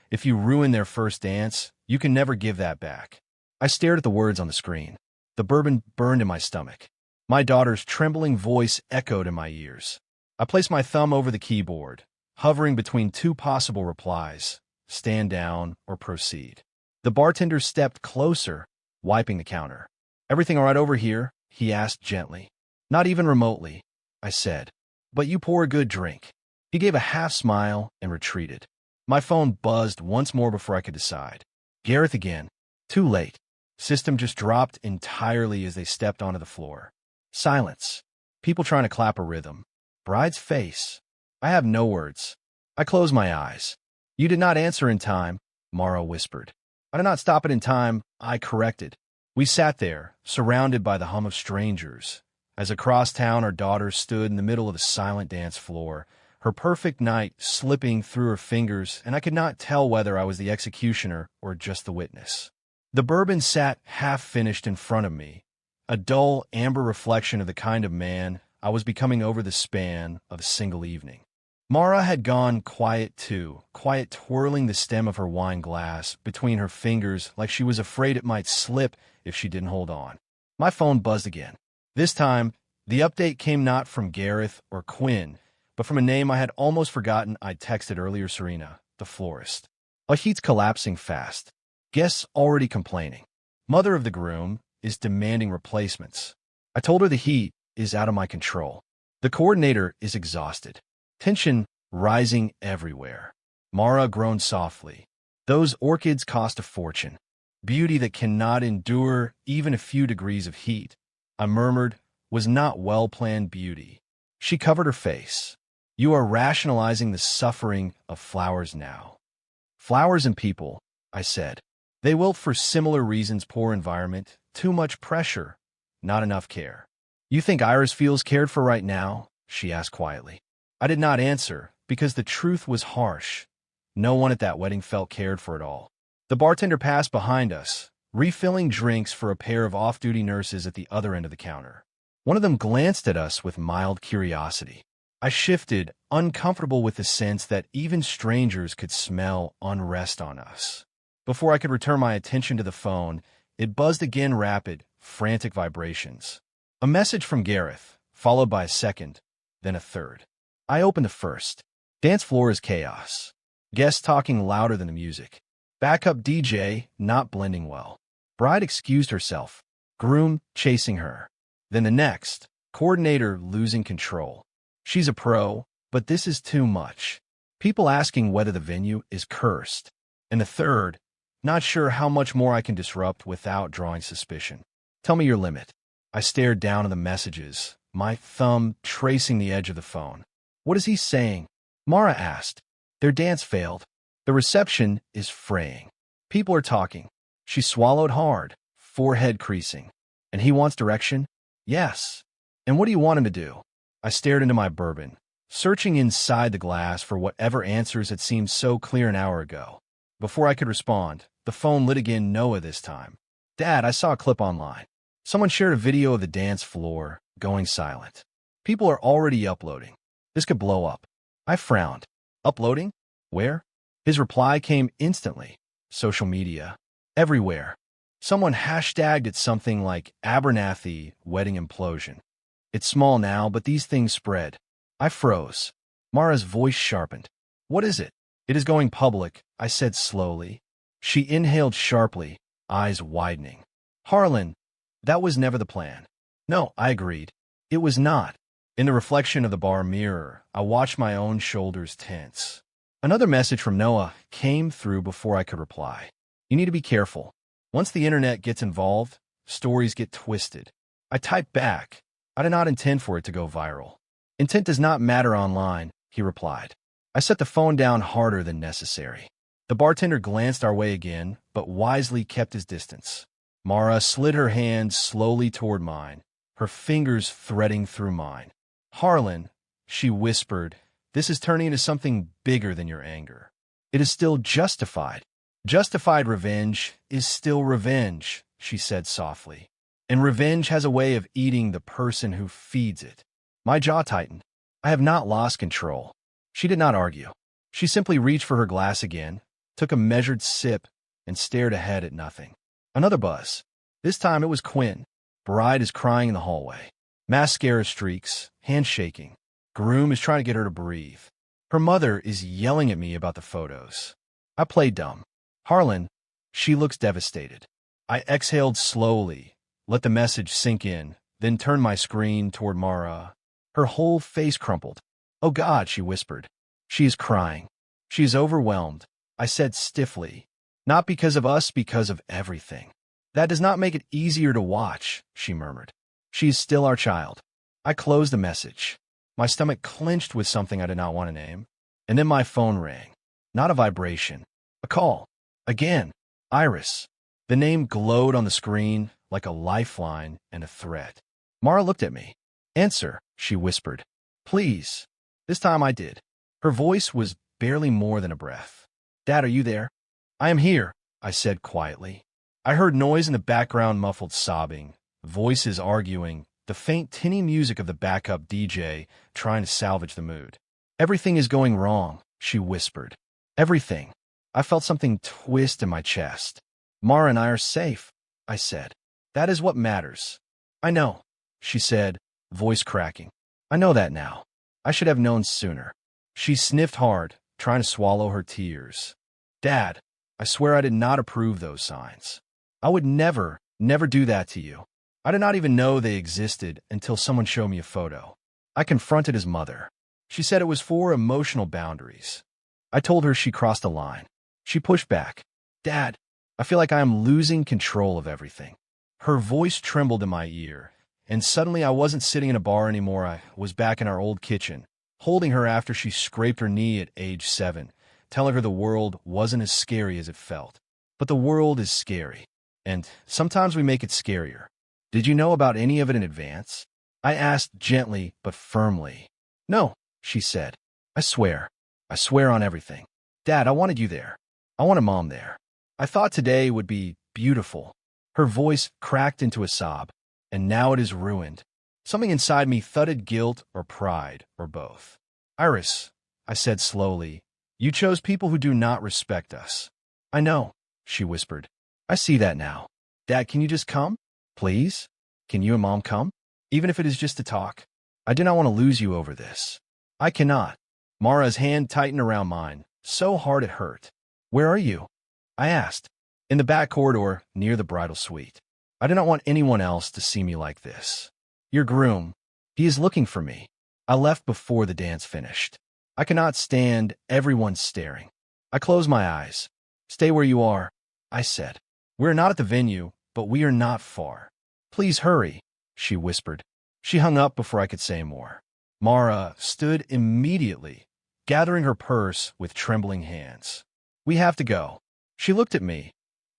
if you ruin their first dance, you can never give that back." I stared at the words on the screen. The bourbon burned in my stomach. My daughter's trembling voice echoed in my ears. I placed my thumb over the keyboard, hovering between two possible replies: stand down or proceed. The bartender stepped closer, wiping the counter. "Everything all right over here?" he asked gently. "Not even remotely," I said. "But you pour a good drink." He gave a half smile and retreated. My phone buzzed once more before I could decide. Gareth again. Too late. System just dropped entirely as they stepped onto the floor. Silence. People trying to clap a rhythm. Bride's face. I have no words. I closed my eyes. "You did not answer in time," Mara whispered. "I did not stop it in time," I corrected. We sat there, surrounded by the hum of strangers, as across town our daughter stood in the middle of the silent dance floor, her perfect night slipping through her fingers, and I could not tell whether I was the executioner or just the witness. The bourbon sat half-finished in front of me, a dull, amber reflection of the kind of man I was becoming over the span of a single evening. Mara had gone quiet too, quiet, twirling the stem of her wine glass between her fingers like she was afraid it might slip if she didn't hold on. My phone buzzed again. This time, the update came not from Gareth or Quinn, but from a name I had almost forgotten I'd texted earlier: Serena, the florist. "Our heat's collapsing fast. Guests already complaining. Mother of the groom is demanding replacements. I told her the heat is out of my control. The coordinator is exhausted. Tension rising everywhere." Mara groaned softly. "Those orchids cost a fortune. Beauty that cannot endure even a few degrees of heat," I murmured, "was not well-planned beauty." She covered her face. "You are rationalizing the suffering of flowers now." "Flowers and people," I said. "They wilt for similar reasons: poor environment, too much pressure, not enough care." "You think Iris feels cared for right now?" she asked quietly. I did not answer, because the truth was harsh. No one at that wedding felt cared for at all. The bartender passed behind us, refilling drinks for a pair of off-duty nurses at the other end of the counter. One of them glanced at us with mild curiosity. I shifted, uncomfortable with the sense that even strangers could smell unrest on us. Before I could return my attention to the phone, it buzzed again, rapid, frantic vibrations. A message from Gareth, followed by a second, then a third. I opened the first. "Dance floor is chaos. Guests talking louder than the music. Backup DJ not blending well. Bride excused herself. Groom chasing her." Then the next. "Coordinator losing control. She's a pro, but this is too much. People asking whether the venue is cursed." And the third. "Not sure how much more I can disrupt without drawing suspicion. Tell me your limit." I stared down at the messages, my thumb tracing the edge of the phone. "What is he saying?" Mara asked. "Their dance failed. The reception is fraying. People are talking." She swallowed hard, forehead creasing. "And he wants direction?" "Yes." "And what do you want him to do?" I stared into my bourbon, searching inside the glass for whatever answers had seemed so clear an hour ago. Before I could respond, the phone lit again. Noah this time. "Dad, I saw a clip online. Someone shared a video of the dance floor going silent. People are already uploading. This could blow up." I frowned. "Uploading? Where?" His reply came instantly. "Social media. Everywhere. Someone hashtagged it something like Abernathy wedding implosion. It's small now, but these things spread." I froze. Mara's voice sharpened. "What is it?" "It is going public," I said slowly. She inhaled sharply, eyes widening. "Harlan, that was never the plan." "No," I agreed. "It was not." In the reflection of the bar mirror, I watched my own shoulders tense. Another message from Noah came through before I could reply. "You need to be careful. Once the internet gets involved, stories get twisted." I typed back. "I did not intend for it to go viral." "Intent does not matter online," he replied. I set the phone down harder than necessary. The bartender glanced our way again, but wisely kept his distance. Mara slid her hand slowly toward mine, her fingers threading through mine. "Harlan," she whispered, "this is turning into something bigger than your anger. It is still justified. Justified revenge is still revenge," she said softly. "And revenge has a way of eating the person who feeds it." My jaw tightened. I have not lost control. She did not argue. She simply reached for her glass again, took a measured sip, and stared ahead at nothing. Another buzz. This time it was Quinn. Bride is crying in the hallway. Mascara streaks, hands shaking. Groom is trying to get her to breathe. Her mother is yelling at me about the photos. I play dumb. Harlan, she looks devastated. I exhaled slowly, let the message sink in, then turned my screen toward Mara. Her whole face crumpled. Oh God, she whispered. She is crying. She is overwhelmed, I said stiffly. Not because of us, because of everything. That does not make it easier to watch, she murmured. She is still our child. I closed the message. My stomach clenched with something I did not want to name. And then my phone rang. Not a vibration. A call. Again. Iris. The name glowed on the screen like a lifeline and a threat. Mara looked at me. Answer, she whispered. Please. This time I did. Her voice was barely more than a breath. Dad, are you there? I am here, I said quietly. I heard noise in the background, muffled sobbing, voices arguing, the faint tinny music of the backup DJ trying to salvage the mood. Everything is going wrong, she whispered. Everything. I felt something twist in my chest. Mara and I are safe, I said. That is what matters. I know, she said, voice cracking. I know that now. I should have known sooner. She sniffed hard, trying to swallow her tears. Dad, I swear I did not approve those signs. I would never do that to you. I did not even know they existed until someone showed me a photo. I confronted his mother. She said it was for emotional boundaries. I told her she crossed a line. She pushed back. Dad, I feel like I am losing control of everything. Her voice trembled in my ear, and suddenly I wasn't sitting in a bar anymore. I was back in our old kitchen, holding her after she scraped her knee at age 7, telling her the world wasn't as scary as it felt. But the world is scary, and sometimes we make it scarier. Did you know about any of it in advance? I asked gently but firmly. No, she said. I swear on everything. Dad, I wanted you there. I wanted Mom there. I thought today would be beautiful. Her voice cracked into a sob, and now it is ruined. Something inside me thudded, guilt or pride or both. Iris, I said slowly, you chose people who do not respect us. I know, she whispered. I see that now. Dad, can you just come? Please? Can you and Mom come? Even if it is just to talk. I do not want to lose you over this. I cannot. Mara's hand tightened around mine, so hard it hurt. Where are you? I asked. In the back corridor, near the bridal suite. I do not want anyone else to see me like this. Your groom. He is looking for me. I left before the dance finished. I cannot stand everyone staring. I closed my eyes. Stay where you are, I said. We're not at the venue, but we are not far. Please hurry, she whispered. She hung up before I could say more. Mara stood immediately, gathering her purse with trembling hands. We have to go. She looked at me,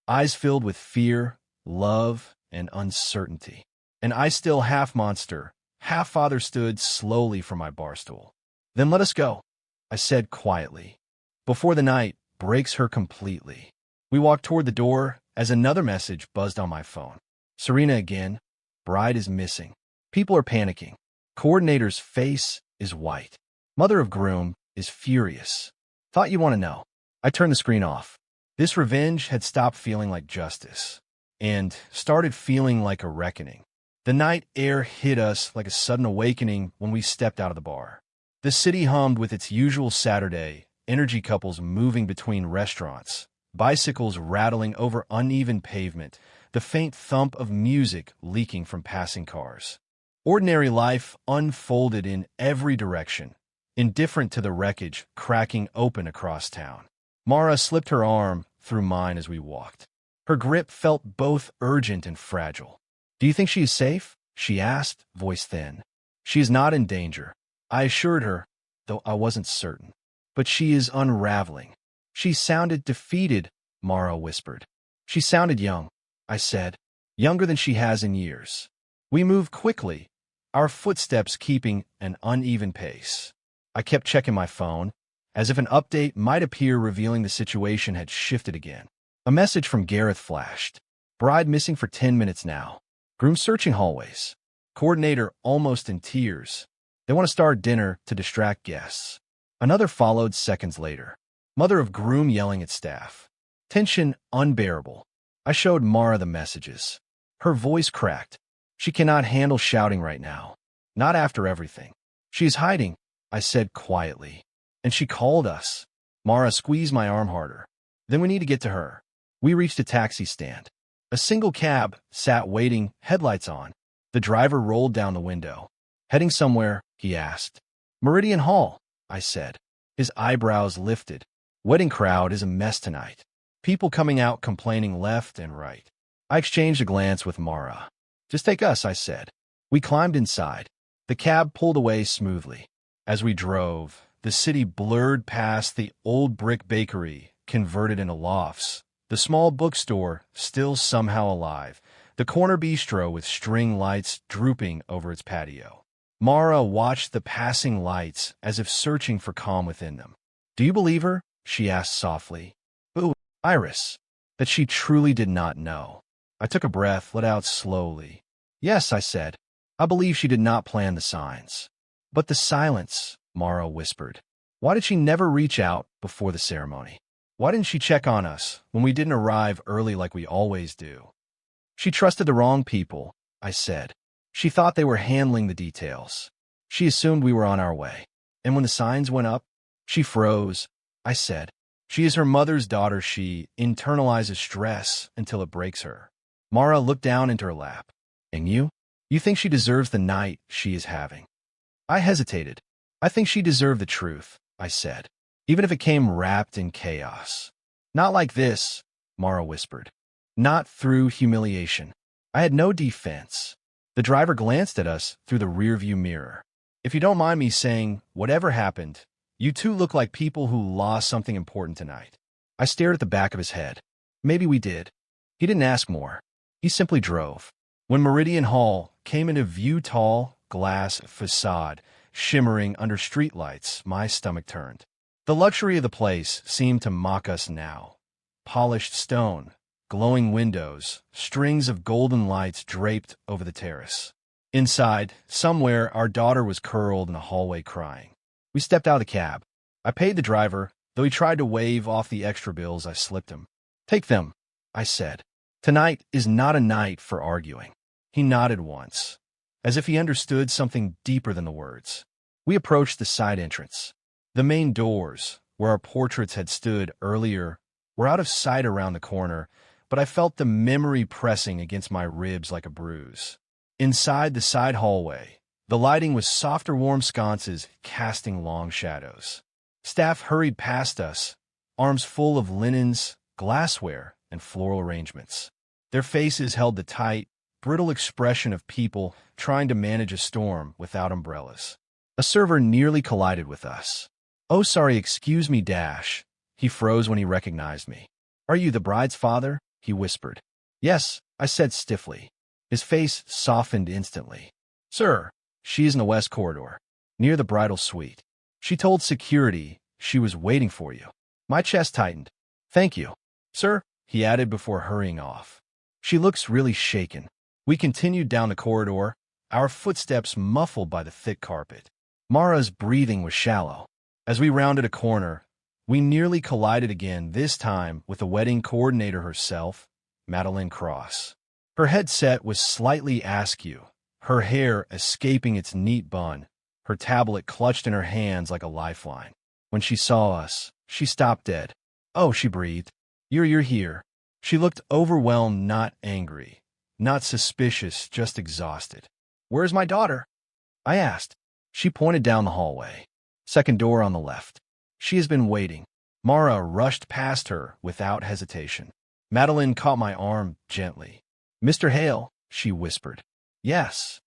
eyes filled with fear, love, and uncertainty. And I, still half monster, half father, stood slowly from my bar stool. Then let us go, I said quietly, before the night breaks her completely. We walked toward the door as another message buzzed on my phone. Serena again. Bride is missing. People are panicking. Coordinator's face is white. Mother of groom is furious. Thought you want to know. I turned the screen off. This revenge had stopped feeling like justice and started feeling like a reckoning. The night air hit us like a sudden awakening when we stepped out of the bar. The city hummed with its usual Saturday, energy couples moving between restaurants, bicycles rattling over uneven pavement, the faint thump of music leaking from passing cars. Ordinary life unfolded in every direction, indifferent to the wreckage cracking open across town. Mara slipped her arm through mine as we walked. Her grip felt both urgent and fragile. Do you think she is safe? She asked, voice thin. She is not in danger, I assured her, though I wasn't certain. But she is unraveling. She sounded defeated, Mara whispered. She sounded young, I said, younger than she has in years. We moved quickly, our footsteps keeping an uneven pace. I kept checking my phone, as if an update might appear revealing the situation had shifted again. A message from Gareth flashed. Bride missing for 10 minutes now. Groom searching hallways. Coordinator almost in tears. They want to start dinner to distract guests. Another followed seconds later. Mother of groom yelling at staff. Tension unbearable. I showed Mara the messages. Her voice cracked. She cannot handle shouting right now. Not after everything. She is hiding, I said quietly. And she called us. Mara squeezed my arm harder. Then we need to get to her. We reached a taxi stand. A single cab sat waiting, headlights on. The driver rolled down the window. Heading somewhere, he asked. Meridian Hall, I said. His eyebrows lifted. Wedding crowd is a mess tonight. People coming out complaining left and right. I exchanged a glance with Mara. Just take us, I said. We climbed inside. The cab pulled away smoothly. As we drove, the city blurred past the old brick bakery, converted into lofts. The small bookstore, still somehow alive. The corner bistro with string lights drooping over its patio. Mara watched the passing lights as if searching for calm within them. Do you believe her? She asked softly. Ooh, Iris. That she truly did not know. I took a breath, let out slowly. Yes, I said. I believe she did not plan the signs. But the silence, Mara whispered. Why did she never reach out before the ceremony? Why didn't she check on us when we didn't arrive early like we always do? She trusted the wrong people, I said. She thought they were handling the details. She assumed we were on our way. And when the signs went up, she froze, I said. She is her mother's daughter. She internalizes stress until it breaks her. Mara looked down into her lap. And you? You think she deserves the night she is having? I hesitated. I think she deserved the truth, I said, even if it came wrapped in chaos. Not like this, Mara whispered. Not through humiliation. I had no defense. The driver glanced at us through the rearview mirror. If you don't mind me saying, whatever happened, you two look like people who lost something important tonight. I stared at the back of his head. Maybe we did. He didn't ask more. He simply drove. When Meridian Hall came into view, tall, glass facade, shimmering under streetlights, my stomach turned. The luxury of the place seemed to mock us now. Polished stone, glowing windows, strings of golden lights draped over the terrace. Inside, somewhere, our daughter was curled in a hallway crying. We stepped out of the cab. I paid the driver, though he tried to wave off the extra bills. I slipped him. Take them, I said. Tonight is not a night for arguing. He nodded once, as if he understood something deeper than the words. We approached the side entrance. The main doors, where our portraits had stood earlier, were out of sight around the corner, but I felt the memory pressing against my ribs like a bruise. Inside the side hallway, the lighting was softer, warm sconces casting long shadows. Staff hurried past us, arms full of linens, glassware, and floral arrangements. Their faces held the tight, brittle expression of people trying to manage a storm without umbrellas. A server nearly collided with us. Oh, sorry, excuse me, Dash. He froze when he recognized me. Are you the bride's father? He whispered. Yes, I said stiffly. His face softened instantly. Sir, she is in the west corridor, near the bridal suite. She told security she was waiting for you. My chest tightened. Thank you. Sir, he added before hurrying off. She looks really shaken. We continued down the corridor, our footsteps muffled by the thick carpet. Mara's breathing was shallow. As we rounded a corner, we nearly collided again, this time with the wedding coordinator herself, Madeline Cross. Her headset was slightly askew, her hair escaping its neat bun, her tablet clutched in her hands like a lifeline. When she saw us, she stopped dead. Oh, she breathed. You're here. She looked overwhelmed, not angry, not suspicious, just exhausted. Where's my daughter? I asked. She pointed down the hallway. Second door on the left. She has been waiting. Mara rushed past her without hesitation. Madeline caught my arm gently. Mr. Hale, she whispered. Yes.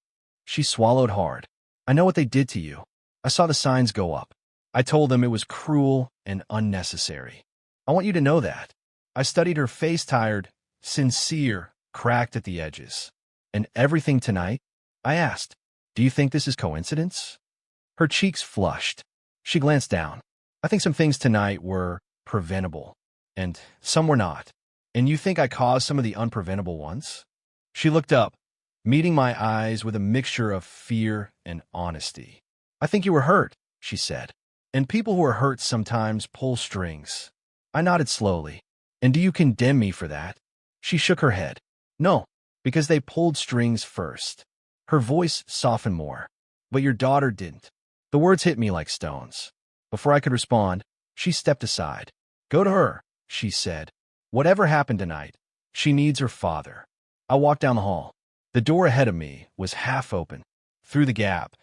She swallowed hard. I know what they did to you. I saw the signs go up. I told them it was cruel and unnecessary. I want you to know that. I studied her face, tired, sincere, cracked at the edges. And everything tonight? I asked. Do you think this is coincidence? Her cheeks flushed. She glanced down. I think some things tonight were preventable, and some were not. And you think I caused some of the unpreventable ones? She looked up, meeting my eyes with a mixture of fear and honesty. I think you were hurt, she said. And people who are hurt sometimes pull strings. I nodded slowly. And do you condemn me for that? She shook her head. No, because they pulled strings first. Her voice softened more. But your daughter didn't. The words hit me like stones. Before I could respond, she stepped aside. "Go to her," she said. "Whatever happened tonight, she needs her father." I walked down the hall. The door ahead of me was half open. Through the gap,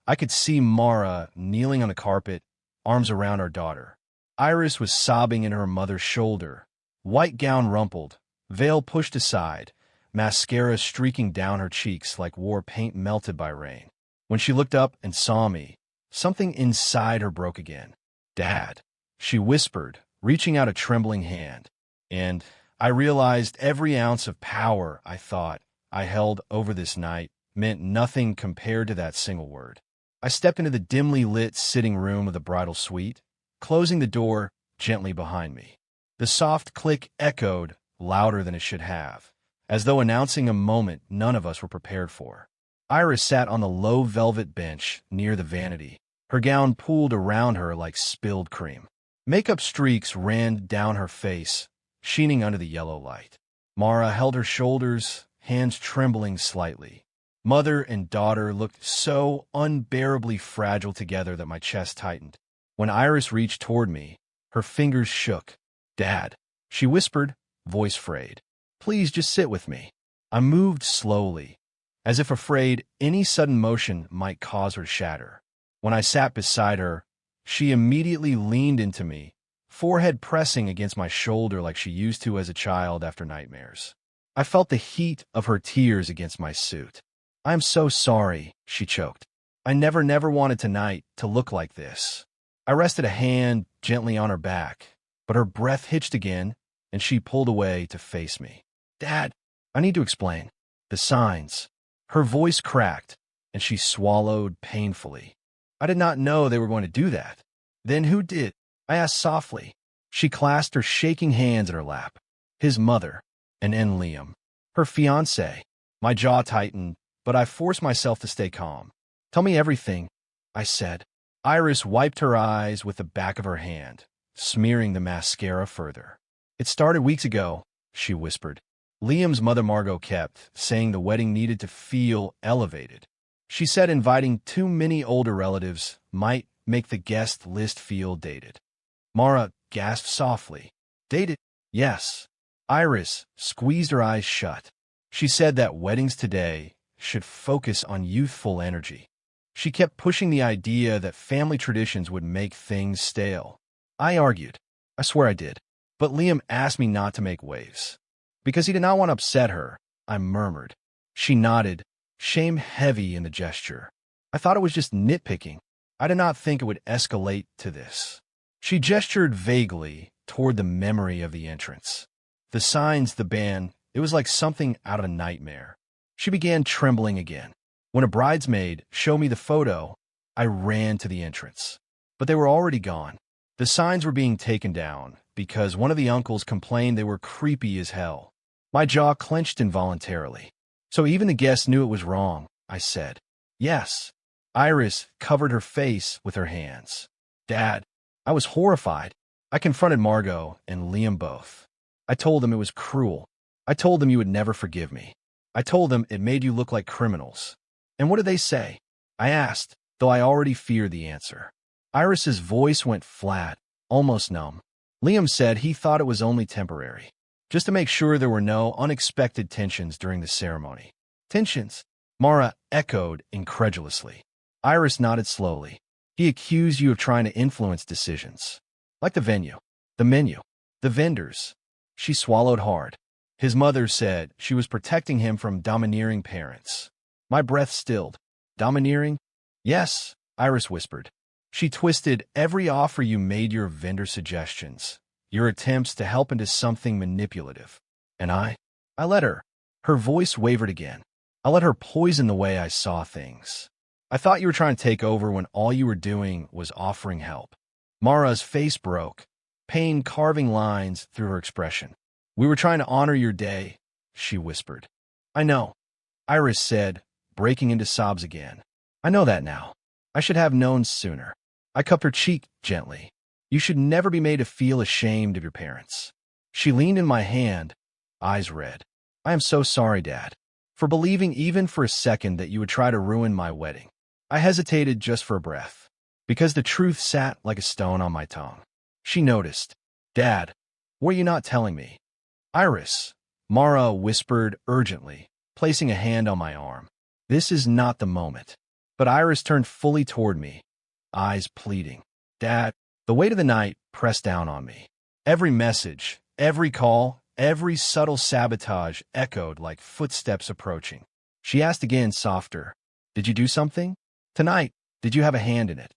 I could see Mara kneeling on the carpet, arms around our daughter. Iris was sobbing in her mother's shoulder, white gown rumpled, veil pushed aside, mascara streaking down her cheeks like war paint melted by rain. When she looked up and saw me, something inside her broke again. "Dad," she whispered, reaching out a trembling hand. And I realized every ounce of power I thought I held over this night meant nothing compared to that single word. I stepped into the dimly lit sitting room of the bridal suite, closing the door gently behind me. The soft click echoed louder than it should have, as though announcing a moment none of us were prepared for. Iris sat on the low velvet bench near the vanity, her gown pooled around her like spilled cream. Makeup streaks ran down her face, sheening under the yellow light. Mara held her shoulders, hands trembling slightly. Mother and daughter looked so unbearably fragile together that my chest tightened. When Iris reached toward me, her fingers shook. "Dad," she whispered, voice frayed. "Please just sit with me." I moved slowly, as if afraid any sudden motion might cause her to shatter. When I sat beside her, she immediately leaned into me, forehead pressing against my shoulder like she used to as a child after nightmares. I felt the heat of her tears against my suit. "I'm so sorry," she choked. "I never wanted tonight to look like this." I rested a hand gently on her back, but her breath hitched again, and she pulled away to face me. "Dad, I need to explain. The signs." Her voice cracked, and she swallowed painfully. "I did not know they were going to do that." "Then who did?" I asked softly. She clasped her shaking hands in her lap. "His mother, and then Liam, her fiancé." My jaw tightened, but I forced myself to stay calm. "Tell me everything," I said. Iris wiped her eyes with the back of her hand, smearing the mascara further. "It started weeks ago," she whispered. "Liam's mother Margot kept saying the wedding needed to feel elevated. She said inviting too many older relatives might make the guest list feel dated." Mara gasped softly. "Dated?" "Yes." Iris squeezed her eyes shut. "She said that weddings today should focus on youthful energy. She kept pushing the idea that family traditions would make things stale." I argued. I swear I did. "But Liam asked me not to make waves." "Because he did not want to upset her," I murmured. She nodded, shame heavy in the gesture. "I thought it was just nitpicking. I did not think it would escalate to this." She gestured vaguely toward the memory of the entrance. The signs, the band, it was like something out of a nightmare. She began trembling again. When a bridesmaid showed me the photo, I ran to the entrance. But they were already gone. The signs were being taken down because one of the uncles complained they were creepy as hell. My jaw clenched involuntarily. "So even the guests knew it was wrong," I said. "Yes." Iris covered her face with her hands. "Dad," I was horrified. I confronted Margot and Liam both. I told them it was cruel. I told them you would never forgive me. I told them it made you look like criminals. "And what did they say?" I asked, though I already feared the answer. Iris's voice went flat, almost numb. "Liam said he thought it was only temporary, just to make sure there were no unexpected tensions during the ceremony." "Tensions?" Mara echoed incredulously. Iris nodded slowly. "He accused you of trying to influence decisions. Like the venue, the menu, the vendors." She swallowed hard. "His mother said she was protecting him from domineering parents." My breath stilled. "Domineering?" "Yes," Iris whispered. "She twisted every offer you made your vendor suggestions, your attempts to help into something manipulative. And I let her." Her voice wavered again. "I let her poison the way I saw things. I thought you were trying to take over when all you were doing was offering help." Mara's face broke, pain carving lines through her expression. "We were trying to honor your day," she whispered. "I know," Iris said, breaking into sobs again. "I know that now. I should have known sooner." I cupped her cheek gently. "You should never be made to feel ashamed of your parents." She leaned in my hand, eyes red. "I am so sorry, Dad, for believing even for a second that you would try to ruin my wedding." I hesitated just for a breath. because the truth sat like a stone on my tongue. She noticed. Dad, what are you not telling me? Iris, Mara whispered urgently, placing a hand on my arm. This is not the moment. But Iris turned fully toward me, eyes pleading. Dad, the weight of the night pressed down on me. Every message, every call, every subtle sabotage echoed like footsteps approaching. She asked again, softer. Did you do something? Tonight, did you have a hand in it?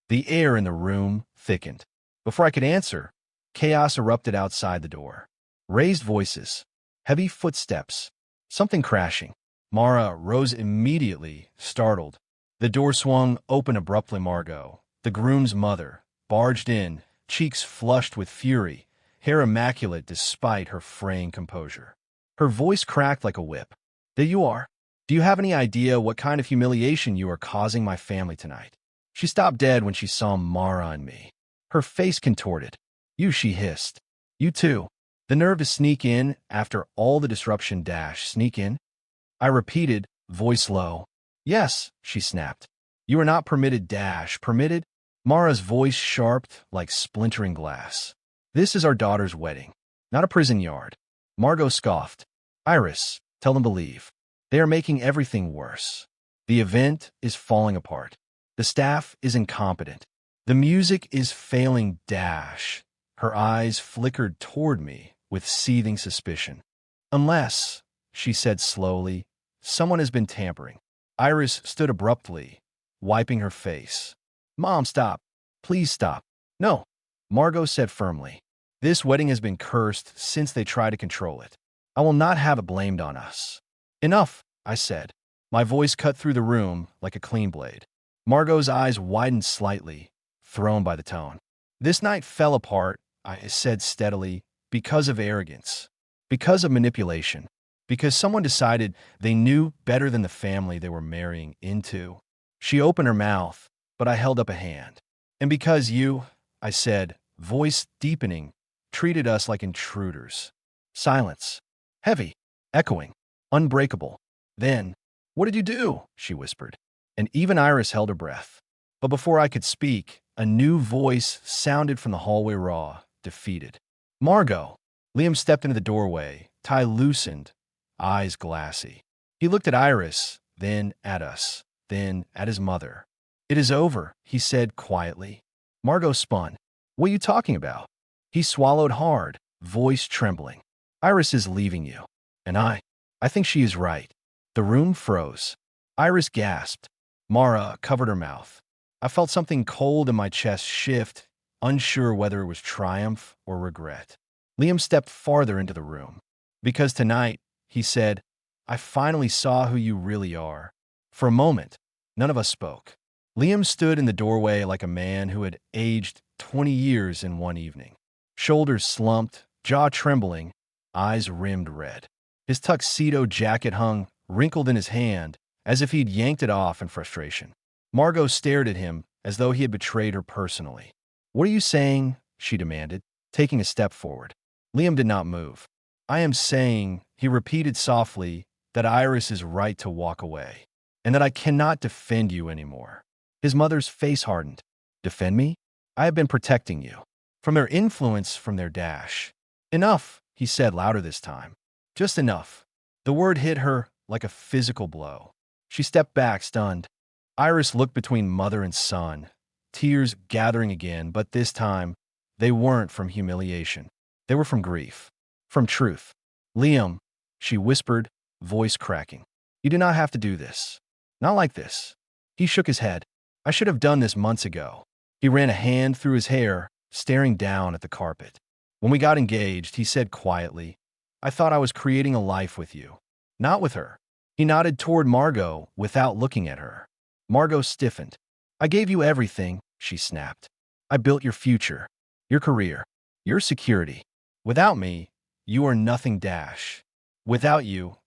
The air in the room thickened. Before I could answer, chaos erupted outside the door. Raised voices, heavy footsteps, something crashing. Mara rose immediately, startled. The door swung open abruptly. Margot, the groom's mother, barged in, cheeks flushed with fury, hair immaculate despite her fraying composure. Her voice cracked like a whip. There you are. Do you have any idea what kind of humiliation you are causing my family tonight? She stopped dead when she saw Mara and me. Her face contorted. You, she hissed. You too. The nerve to sneak in after all the disruption. Sneak in? I repeated, voice low. Yes, she snapped. You are not permitted. Permitted? Mara's voice sharped like splintering glass. This is our daughter's wedding, not a prison yard. Margot scoffed. Iris, tell them to leave. They are making everything worse. The event is falling apart. The staff is incompetent. The music is failing. Her eyes flickered toward me with seething suspicion. Unless, she said slowly, someone has been tampering. Iris stood abruptly, wiping her face. Mom, stop. Please stop. No, Margot said firmly. This wedding has been cursed since they tried to control it. I will not have it blamed on us. Enough, I said. My voice cut through the room like a clean blade. Margot's eyes widened slightly, thrown by the tone. This night fell apart, I said steadily, because of arrogance, because of manipulation, because someone decided they knew better than the family they were marrying into. She opened her mouth, but I held up a hand. And because you, I said, voice deepening, treated us like intruders. Silence. Heavy. Echoing. Unbreakable. Then, what did you do? She whispered. And even Iris held her breath. But before I could speak, a new voice sounded from the hallway, raw, defeated. Margot. Liam stepped into the doorway, tie loosened, eyes glassy. He looked at Iris, then at us, then at his mother. It is over, he said quietly. Margot spun. What are you talking about? He swallowed hard, voice trembling. Iris is leaving you. And I think she is right. The room froze. Iris gasped. Mara covered her mouth. I felt something cold in my chest shift, unsure whether it was triumph or regret. Liam stepped farther into the room. Because tonight, he said, I finally saw who you really are. For a moment, none of us spoke. Liam stood in the doorway like a man who had aged 20 years in one evening. Shoulders slumped, jaw trembling, eyes rimmed red. His tuxedo jacket hung, wrinkled in his hand, as if he'd yanked it off in frustration. Margot stared at him as though he had betrayed her personally. What are you saying? She demanded, taking a step forward. Liam did not move. I am saying, he repeated softly, that Iris is right to walk away, and that I cannot defend you anymore. His mother's face hardened. Defend me? I have been protecting you. From their influence, from their dash. Enough, he said louder this time. Just enough. The word hit her like a physical blow. She stepped back, stunned. Iris looked between mother and son, tears gathering again, but this time, they weren't from humiliation. They were from grief, from truth. Liam, she whispered, voice cracking. You do not have to do this. Not like this. He shook his head. I should have done this months ago. He ran a hand through his hair, staring down at the carpet. When we got engaged, he said quietly, I thought I was creating a life with you. Not with her. He nodded toward Margot without looking at her. Margot stiffened. I gave you everything, she snapped. I built your future, your career, your security. Without me, you are nothing. Without you,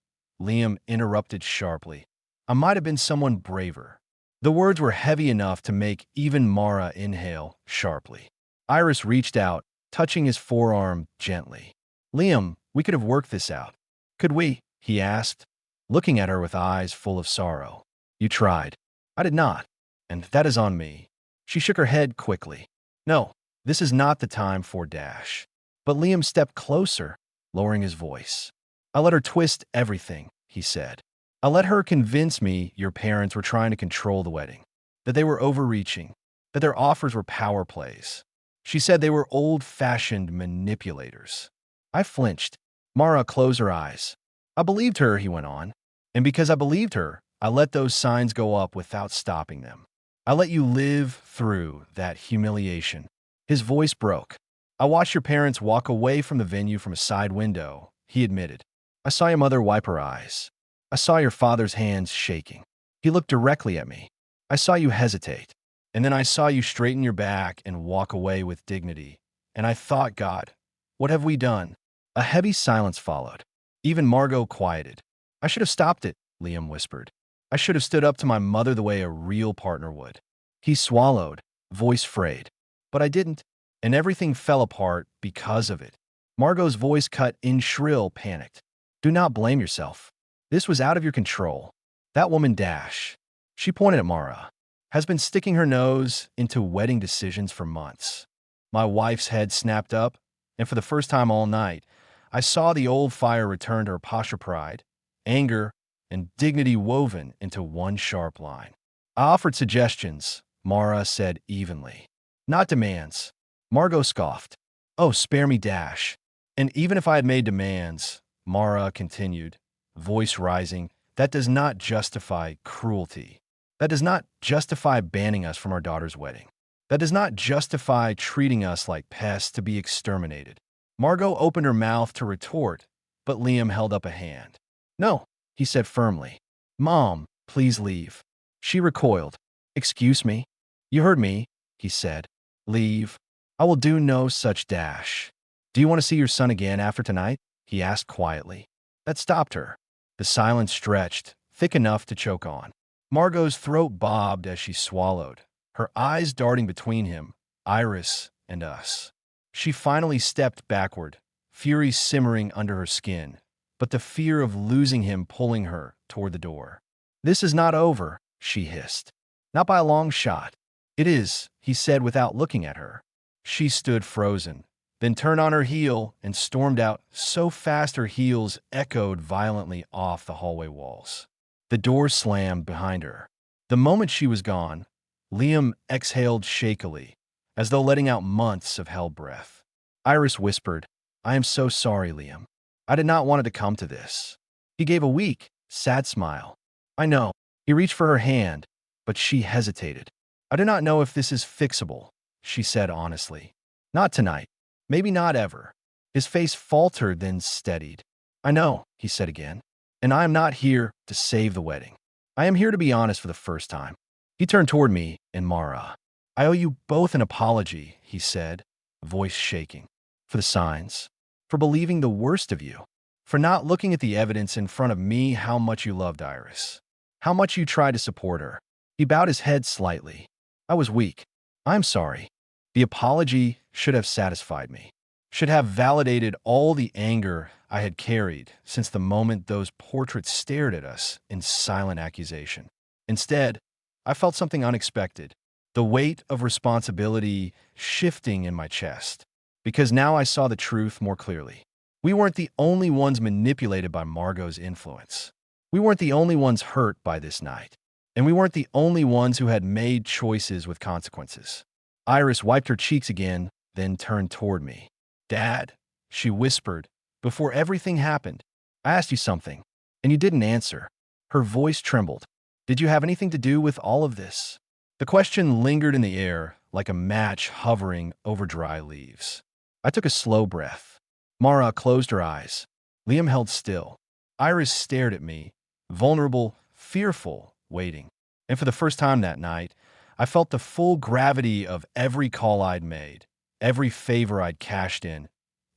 Liam interrupted sharply. I might have been someone braver. The words were heavy enough to make even Mara inhale sharply. Iris reached out, touching his forearm gently. Liam, we could have worked this out. Could we? He asked, looking at her with eyes full of sorrow. You tried. I did not. And that is on me. She shook her head quickly. No, this is not the time for dash. But Liam stepped closer, lowering his voice. I let her twist everything, he said. I let her convince me your parents were trying to control the wedding, that they were overreaching, that their offers were power plays. She said they were old-fashioned manipulators. I flinched. Mara closed her eyes. I believed her, he went on. And because I believed her, I let those signs go up without stopping them. I let you live through that humiliation. His voice broke. I watched your parents walk away from the venue from a side window, he admitted. I saw your mother wipe her eyes. I saw your father's hands shaking. He looked directly at me. I saw you hesitate. And then I saw you straighten your back and walk away with dignity. And I thought, God, what have we done? A heavy silence followed. Even Margot quieted. I should have stopped it, Liam whispered. I should have stood up to my mother the way a real partner would. He swallowed, voice frayed. But I didn't, and everything fell apart because of it. Margot's voice cut in shrill, panicked. Do not blame yourself. This was out of your control. That woman Dash, she pointed at Mara, has been sticking her nose into wedding decisions for months. My wife's head snapped up, and for the first time all night, I saw the old fire return to her posture pride, anger, and dignity woven into one sharp line. I offered suggestions, Mara said evenly. Not demands. Margot scoffed. Oh, spare me, Dash. And even if I had made demands, Mara continued, voice rising, that does not justify cruelty. That does not justify banning us from our daughter's wedding. That does not justify treating us like pests to be exterminated. Margot opened her mouth to retort, but Liam held up a hand. No, he said firmly. Mom, please leave. She recoiled. Excuse me? You heard me, he said. Leave. I will do no such dash. Do you want to see your son again after tonight? He asked quietly. That stopped her. The silence stretched, thick enough to choke on. Margot's throat bobbed as she swallowed, her eyes darting between him, Iris, and us. She finally stepped backward, fury simmering under her skin, but the fear of losing him pulling her toward the door. This is not over, she hissed. Not by a long shot. It is, he said without looking at her. She stood frozen, then turned on her heel and stormed out so fast her heels echoed violently off the hallway walls. The door slammed behind her. The moment she was gone, Liam exhaled shakily, as though letting out months of held breath. Iris whispered, I am so sorry, Liam. I did not want it to come to this. He gave a weak, sad smile. I know. He reached for her hand, but she hesitated. I do not know if this is fixable, she said honestly. Not tonight. Maybe not ever. His face faltered, then steadied. I know, he said again. And I am not here to save the wedding. I am here to be honest for the first time. He turned toward me and Mara. I owe you both an apology, he said, voice shaking. For the signs. For believing the worst of you. For not looking at the evidence in front of me how much you loved Iris. How much you tried to support her. He bowed his head slightly. I was weak. I'm sorry. The apology should have satisfied me. Should have validated all the anger I had carried since the moment those portraits stared at us in silent accusation. Instead, I felt something unexpected, the weight of responsibility shifting in my chest, because now I saw the truth more clearly. We weren't the only ones manipulated by Margot's influence. We weren't the only ones hurt by this night, and we weren't the only ones who had made choices with consequences. Iris wiped her cheeks again, then turned toward me. Dad, she whispered, before everything happened, I asked you something, and you didn't answer. Her voice trembled. Did you have anything to do with all of this? The question lingered in the air like a match hovering over dry leaves. I took a slow breath. Mara closed her eyes. Liam held still. Iris stared at me, vulnerable, fearful, waiting. And for the first time that night, I felt the full gravity of every call I'd made, every favor I'd cashed in,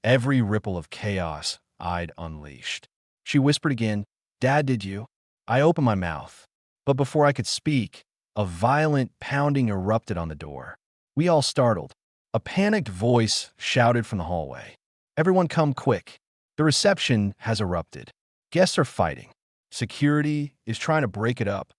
every ripple of chaos I'd unleashed. She whispered again, Dad, did you? I opened my mouth, but before I could speak, a violent pounding erupted on the door. We all startled. A panicked voice shouted from the hallway. Everyone come quick. The reception has erupted. Guests are fighting. Security is trying to break it up.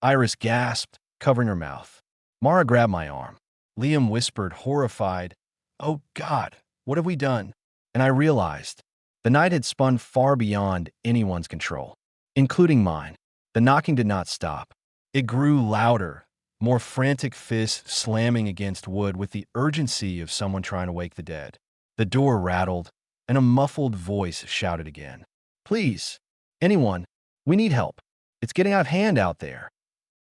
Iris gasped, covering her mouth. Mara grabbed my arm. Liam whispered, horrified. "Oh, God, what have we done?" And I realized the night had spun far beyond anyone's control, including mine. The knocking did not stop. It grew louder, more frantic fists slamming against wood with the urgency of someone trying to wake the dead. The door rattled, and a muffled voice shouted again. "Please, anyone, we need help. It's getting out of hand out there."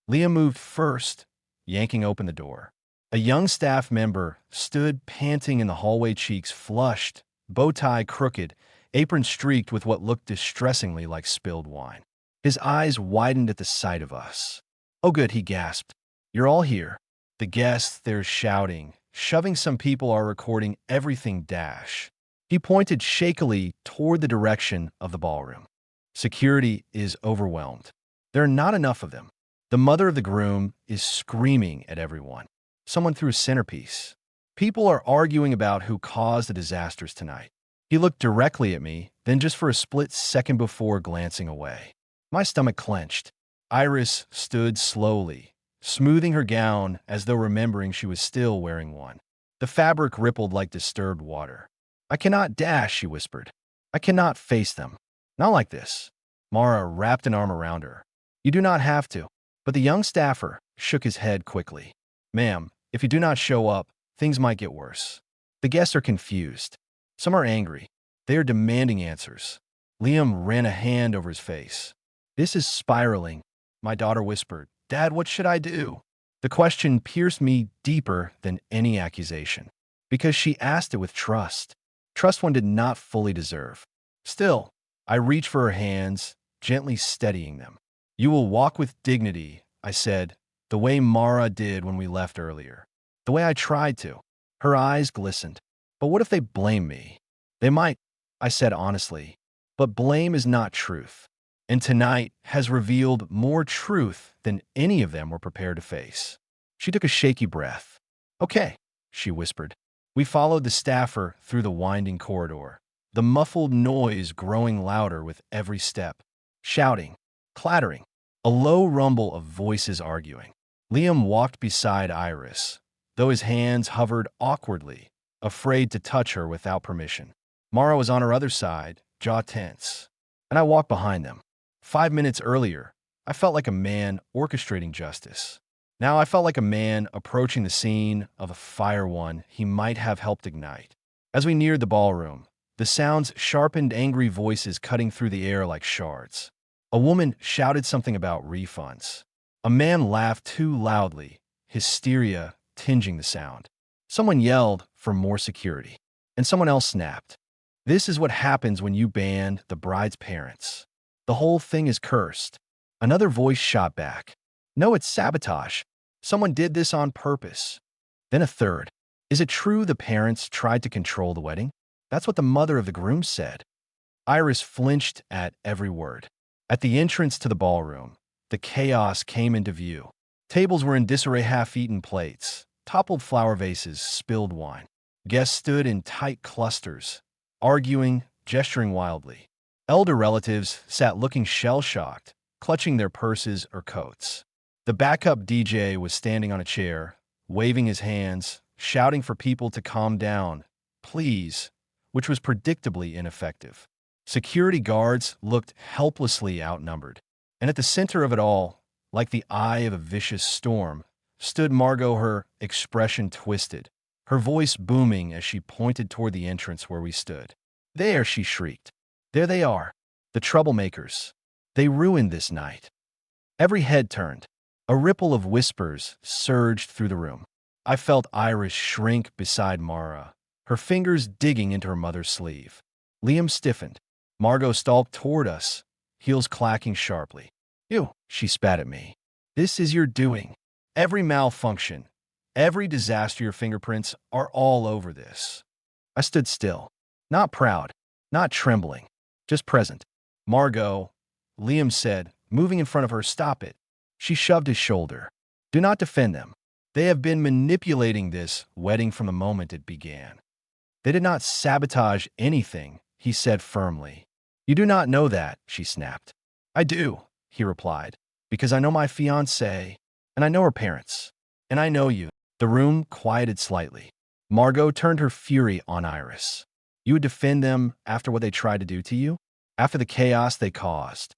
Liam moved first, yanking open the door. A young staff member stood panting in the hallway, cheeks flushed, bow tie crooked, apron streaked with what looked distressingly like spilled wine. His eyes widened at the sight of us. "Oh, good," he gasped. "You're all here." The guests, they're shouting, shoving some people are recording everything dash. He pointed shakily toward the direction of the ballroom. Security is overwhelmed. There are not enough of them. The mother of the groom is screaming at everyone. Someone threw a centerpiece. People are arguing about who caused the disasters tonight. He looked directly at me, then just for a split second before glancing away. My stomach clenched. Iris stood slowly, smoothing her gown as though remembering she was still wearing one. The fabric rippled like disturbed water. "I cannot dash," she whispered. "I cannot face them. Not like this." Mara wrapped an arm around her. "You do not have to." But the young staffer shook his head quickly. "Ma'am, if you do not show up, things might get worse." The guests are confused. Some are angry. They are demanding answers. Liam ran a hand over his face. "This is spiraling," my daughter whispered. "Dad, what should I do?" The question pierced me deeper than any accusation, because she asked it with trust. Trust one did not fully deserve. Still, I reached for her hands, gently steadying them. "You will walk with dignity," I said, the way Mara did when we left earlier. The way I tried to. Her eyes glistened. "But what if they blame me?" "They might," I said honestly. "But blame is not truth. And tonight has revealed more truth than any of them were prepared to face." She took a shaky breath. "Okay," she whispered. We followed the staffer through the winding corridor, the muffled noise growing louder with every step. Shouting, clattering, a low rumble of voices arguing. Liam walked beside Iris, though his hands hovered awkwardly, afraid to touch her without permission. Mara was on her other side, jaw tense, and I walked behind them. 5 minutes earlier, I felt like a man orchestrating justice. Now I felt like a man approaching the scene of a fire one he might have helped ignite. As we neared the ballroom, the sounds sharpened, angry voices cutting through the air like shards. A woman shouted something about refunds. A man laughed too loudly, hysteria tinging the sound. Someone yelled for more security, and someone else snapped. "This is what happens when you ban the bride's parents. The whole thing is cursed." Another voice shot back. "No, it's sabotage. Someone did this on purpose." Then a third. "Is it true the parents tried to control the wedding?" That's what the mother of the groom said. Iris flinched at every word. At the entrance to the ballroom, the chaos came into view. Tables were in disarray, half-eaten plates, toppled flower vases, spilled wine. Guests stood in tight clusters, arguing, gesturing wildly. Elder relatives sat looking shell-shocked, clutching their purses or coats. The backup DJ was standing on a chair, waving his hands, shouting for people to calm down, please, which was predictably ineffective. Security guards looked helplessly outnumbered. And at the center of it all, like the eye of a vicious storm, stood Margot, her expression twisted, her voice booming as she pointed toward the entrance where we stood. "There," she shrieked. "There they are, the troublemakers. They ruined this night." Every head turned. A ripple of whispers surged through the room. I felt Iris shrink beside Mara, her fingers digging into her mother's sleeve. Liam stiffened. Margot stalked toward us, heels clacking sharply. "You," she spat at me. "This is your doing. Every malfunction, every disaster, your fingerprints are all over this." I stood still, not proud, not trembling, just present. "Margot," Liam said, moving in front of her. "Stop it." She shoved his shoulder. "Do not defend them. They have been manipulating this wedding from the moment it began." "They did not sabotage anything," he said firmly. "You do not know that," she snapped. "I do," he replied, "because I know my fiancée, and I know her parents, and I know you. The room quieted slightly. Margot turned her fury on Iris. You would defend them after what they tried to do to you? After the chaos they caused?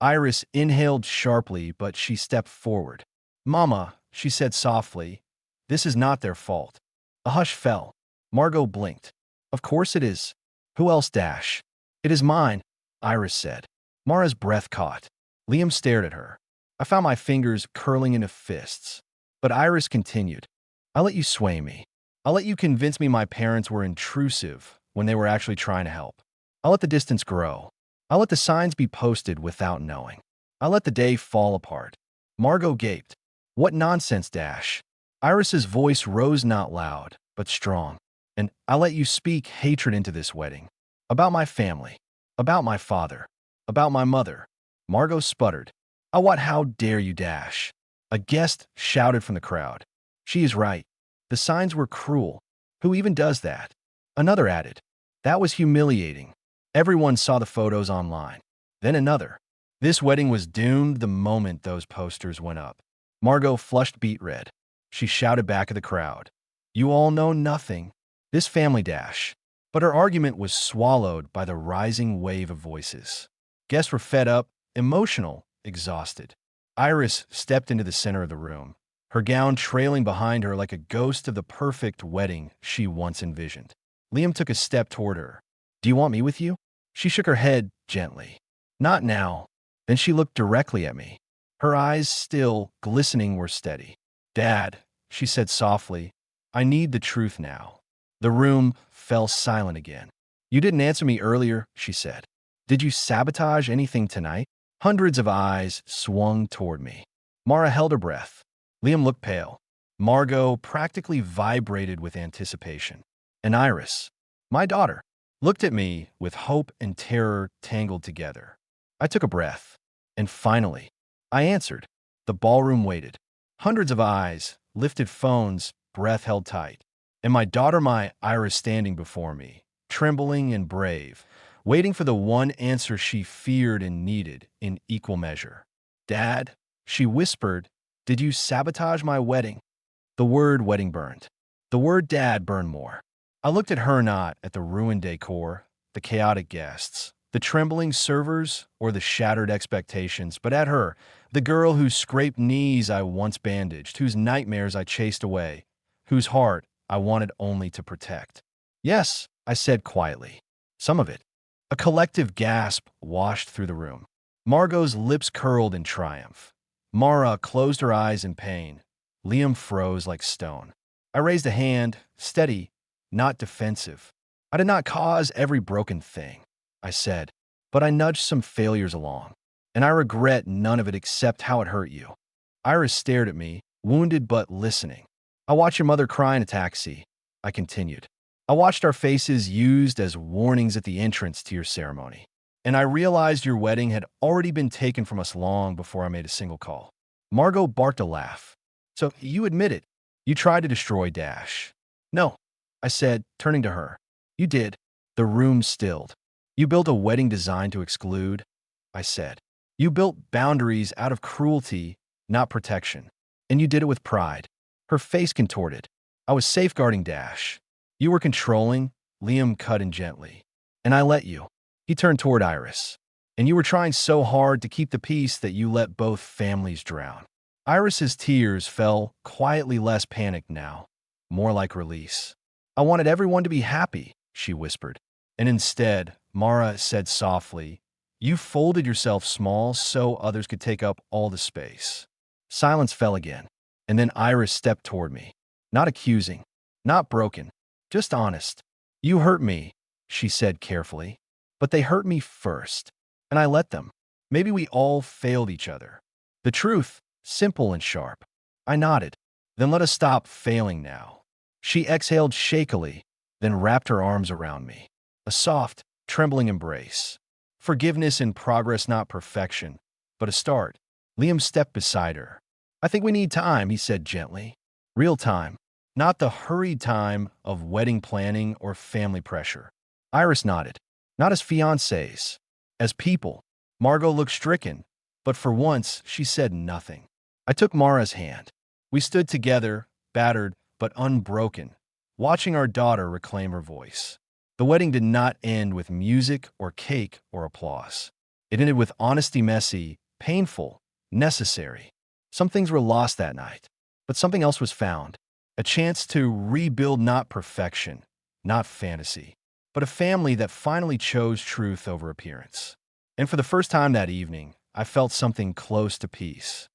Iris inhaled sharply, but she stepped forward. Mama, she said softly, this is not their fault. A hush fell. Margot blinked. Of course it is. Who else, Dash? It is mine, Iris said. Mara's breath caught. Liam stared at her. I found my fingers curling into fists. But Iris continued. I'll let you sway me. I'll let you convince me my parents were intrusive when they were actually trying to help. I'll let the distance grow. I'll let the signs be posted without knowing. I'll let the day fall apart. Margot gaped. What nonsense, Dash. Iris's voice rose not loud, but strong. And I'll let you speak hatred into this wedding. About my family. About my father. About my mother. Margot sputtered. Oh, what? How dare you, Dash? A guest shouted from the crowd. She is right. The signs were cruel. Who even does that? Another added. That was humiliating. Everyone saw the photos online. Then another. This wedding was doomed the moment those posters went up. Margot flushed beet red. She shouted back at the crowd. You all know nothing. This family, Dash. But her argument was swallowed by the rising wave of voices. Guests were fed up, emotional, exhausted. Iris stepped into the center of the room, her gown trailing behind her like a ghost of the perfect wedding she once envisioned. Liam took a step toward her. Do you want me with you? She shook her head gently. Not now. Then she looked directly at me. Her eyes, still glistening, were steady. Dad, she said softly, I need the truth now. The room fell silent again. You didn't answer me earlier, she said. Did you sabotage anything tonight? Hundreds of eyes swung toward me. Mara held her breath. Liam looked pale. Margot practically vibrated with anticipation. And Iris, my daughter, looked at me with hope and terror tangled together. I took a breath. And finally, I answered. The ballroom waited. Hundreds of eyes, lifted phones, breath held tight. And my daughter, my Iris, standing before me, trembling and brave, waiting for the one answer she feared and needed in equal measure. Dad, she whispered, did you sabotage my wedding? The word wedding burned. The word dad burned more. I looked at her, not at the ruined decor, the chaotic guests, the trembling servers, or the shattered expectations, but at her, the girl whose scraped knees I once bandaged, whose nightmares I chased away, whose heart I wanted only to protect. Yes, I said quietly. Some of it. A collective gasp washed through the room. Margot's lips curled in triumph. Mara closed her eyes in pain. Liam froze like stone. I raised a hand, steady, not defensive. I did not cause every broken thing, I said, but I nudged some failures along. And I regret none of it except how it hurt you. Iris stared at me, wounded but listening. I watched your mother cry in a taxi, I continued. I watched our faces used as warnings at the entrance to your ceremony. And I realized your wedding had already been taken from us long before I made a single call. Margot barked a laugh. So you admit it. You tried to destroy Dash. No, I said, turning to her. You did. The room stilled. You built a wedding designed to exclude, I said. You built boundaries out of cruelty, not protection. And you did it with pride. Her face contorted. I was safeguarding Dash. You were controlling, Liam cut in gently. And I let you. He turned toward Iris. And you were trying so hard to keep the peace that you let both families drown. Iris's tears fell, quietly, less panicked now, more like release. I wanted everyone to be happy, she whispered. And instead, Mara said softly, you folded yourself small so others could take up all the space. Silence fell again. And then Iris stepped toward me. Not accusing, not broken, just honest. You hurt me, she said carefully. But they hurt me first. And I let them. Maybe we all failed each other. The truth, simple and sharp. I nodded. Then let us stop failing now. She exhaled shakily, then wrapped her arms around me. A soft, trembling embrace. Forgiveness in progress, not perfection, but a start. Liam stepped beside her. I think we need time, he said gently. Real time. Not the hurried time of wedding planning or family pressure. Iris nodded. Not as fiancés, as people. Margot looked stricken, but for once she said nothing. I took Mara's hand. We stood together, battered, but unbroken, watching our daughter reclaim her voice. The wedding did not end with music or cake or applause. It ended with honesty, messy, painful, necessary. Some things were lost that night, but something else was found. A chance to rebuild not perfection, not fantasy, but a family that finally chose truth over appearance. And for the first time that evening, I felt something close to peace.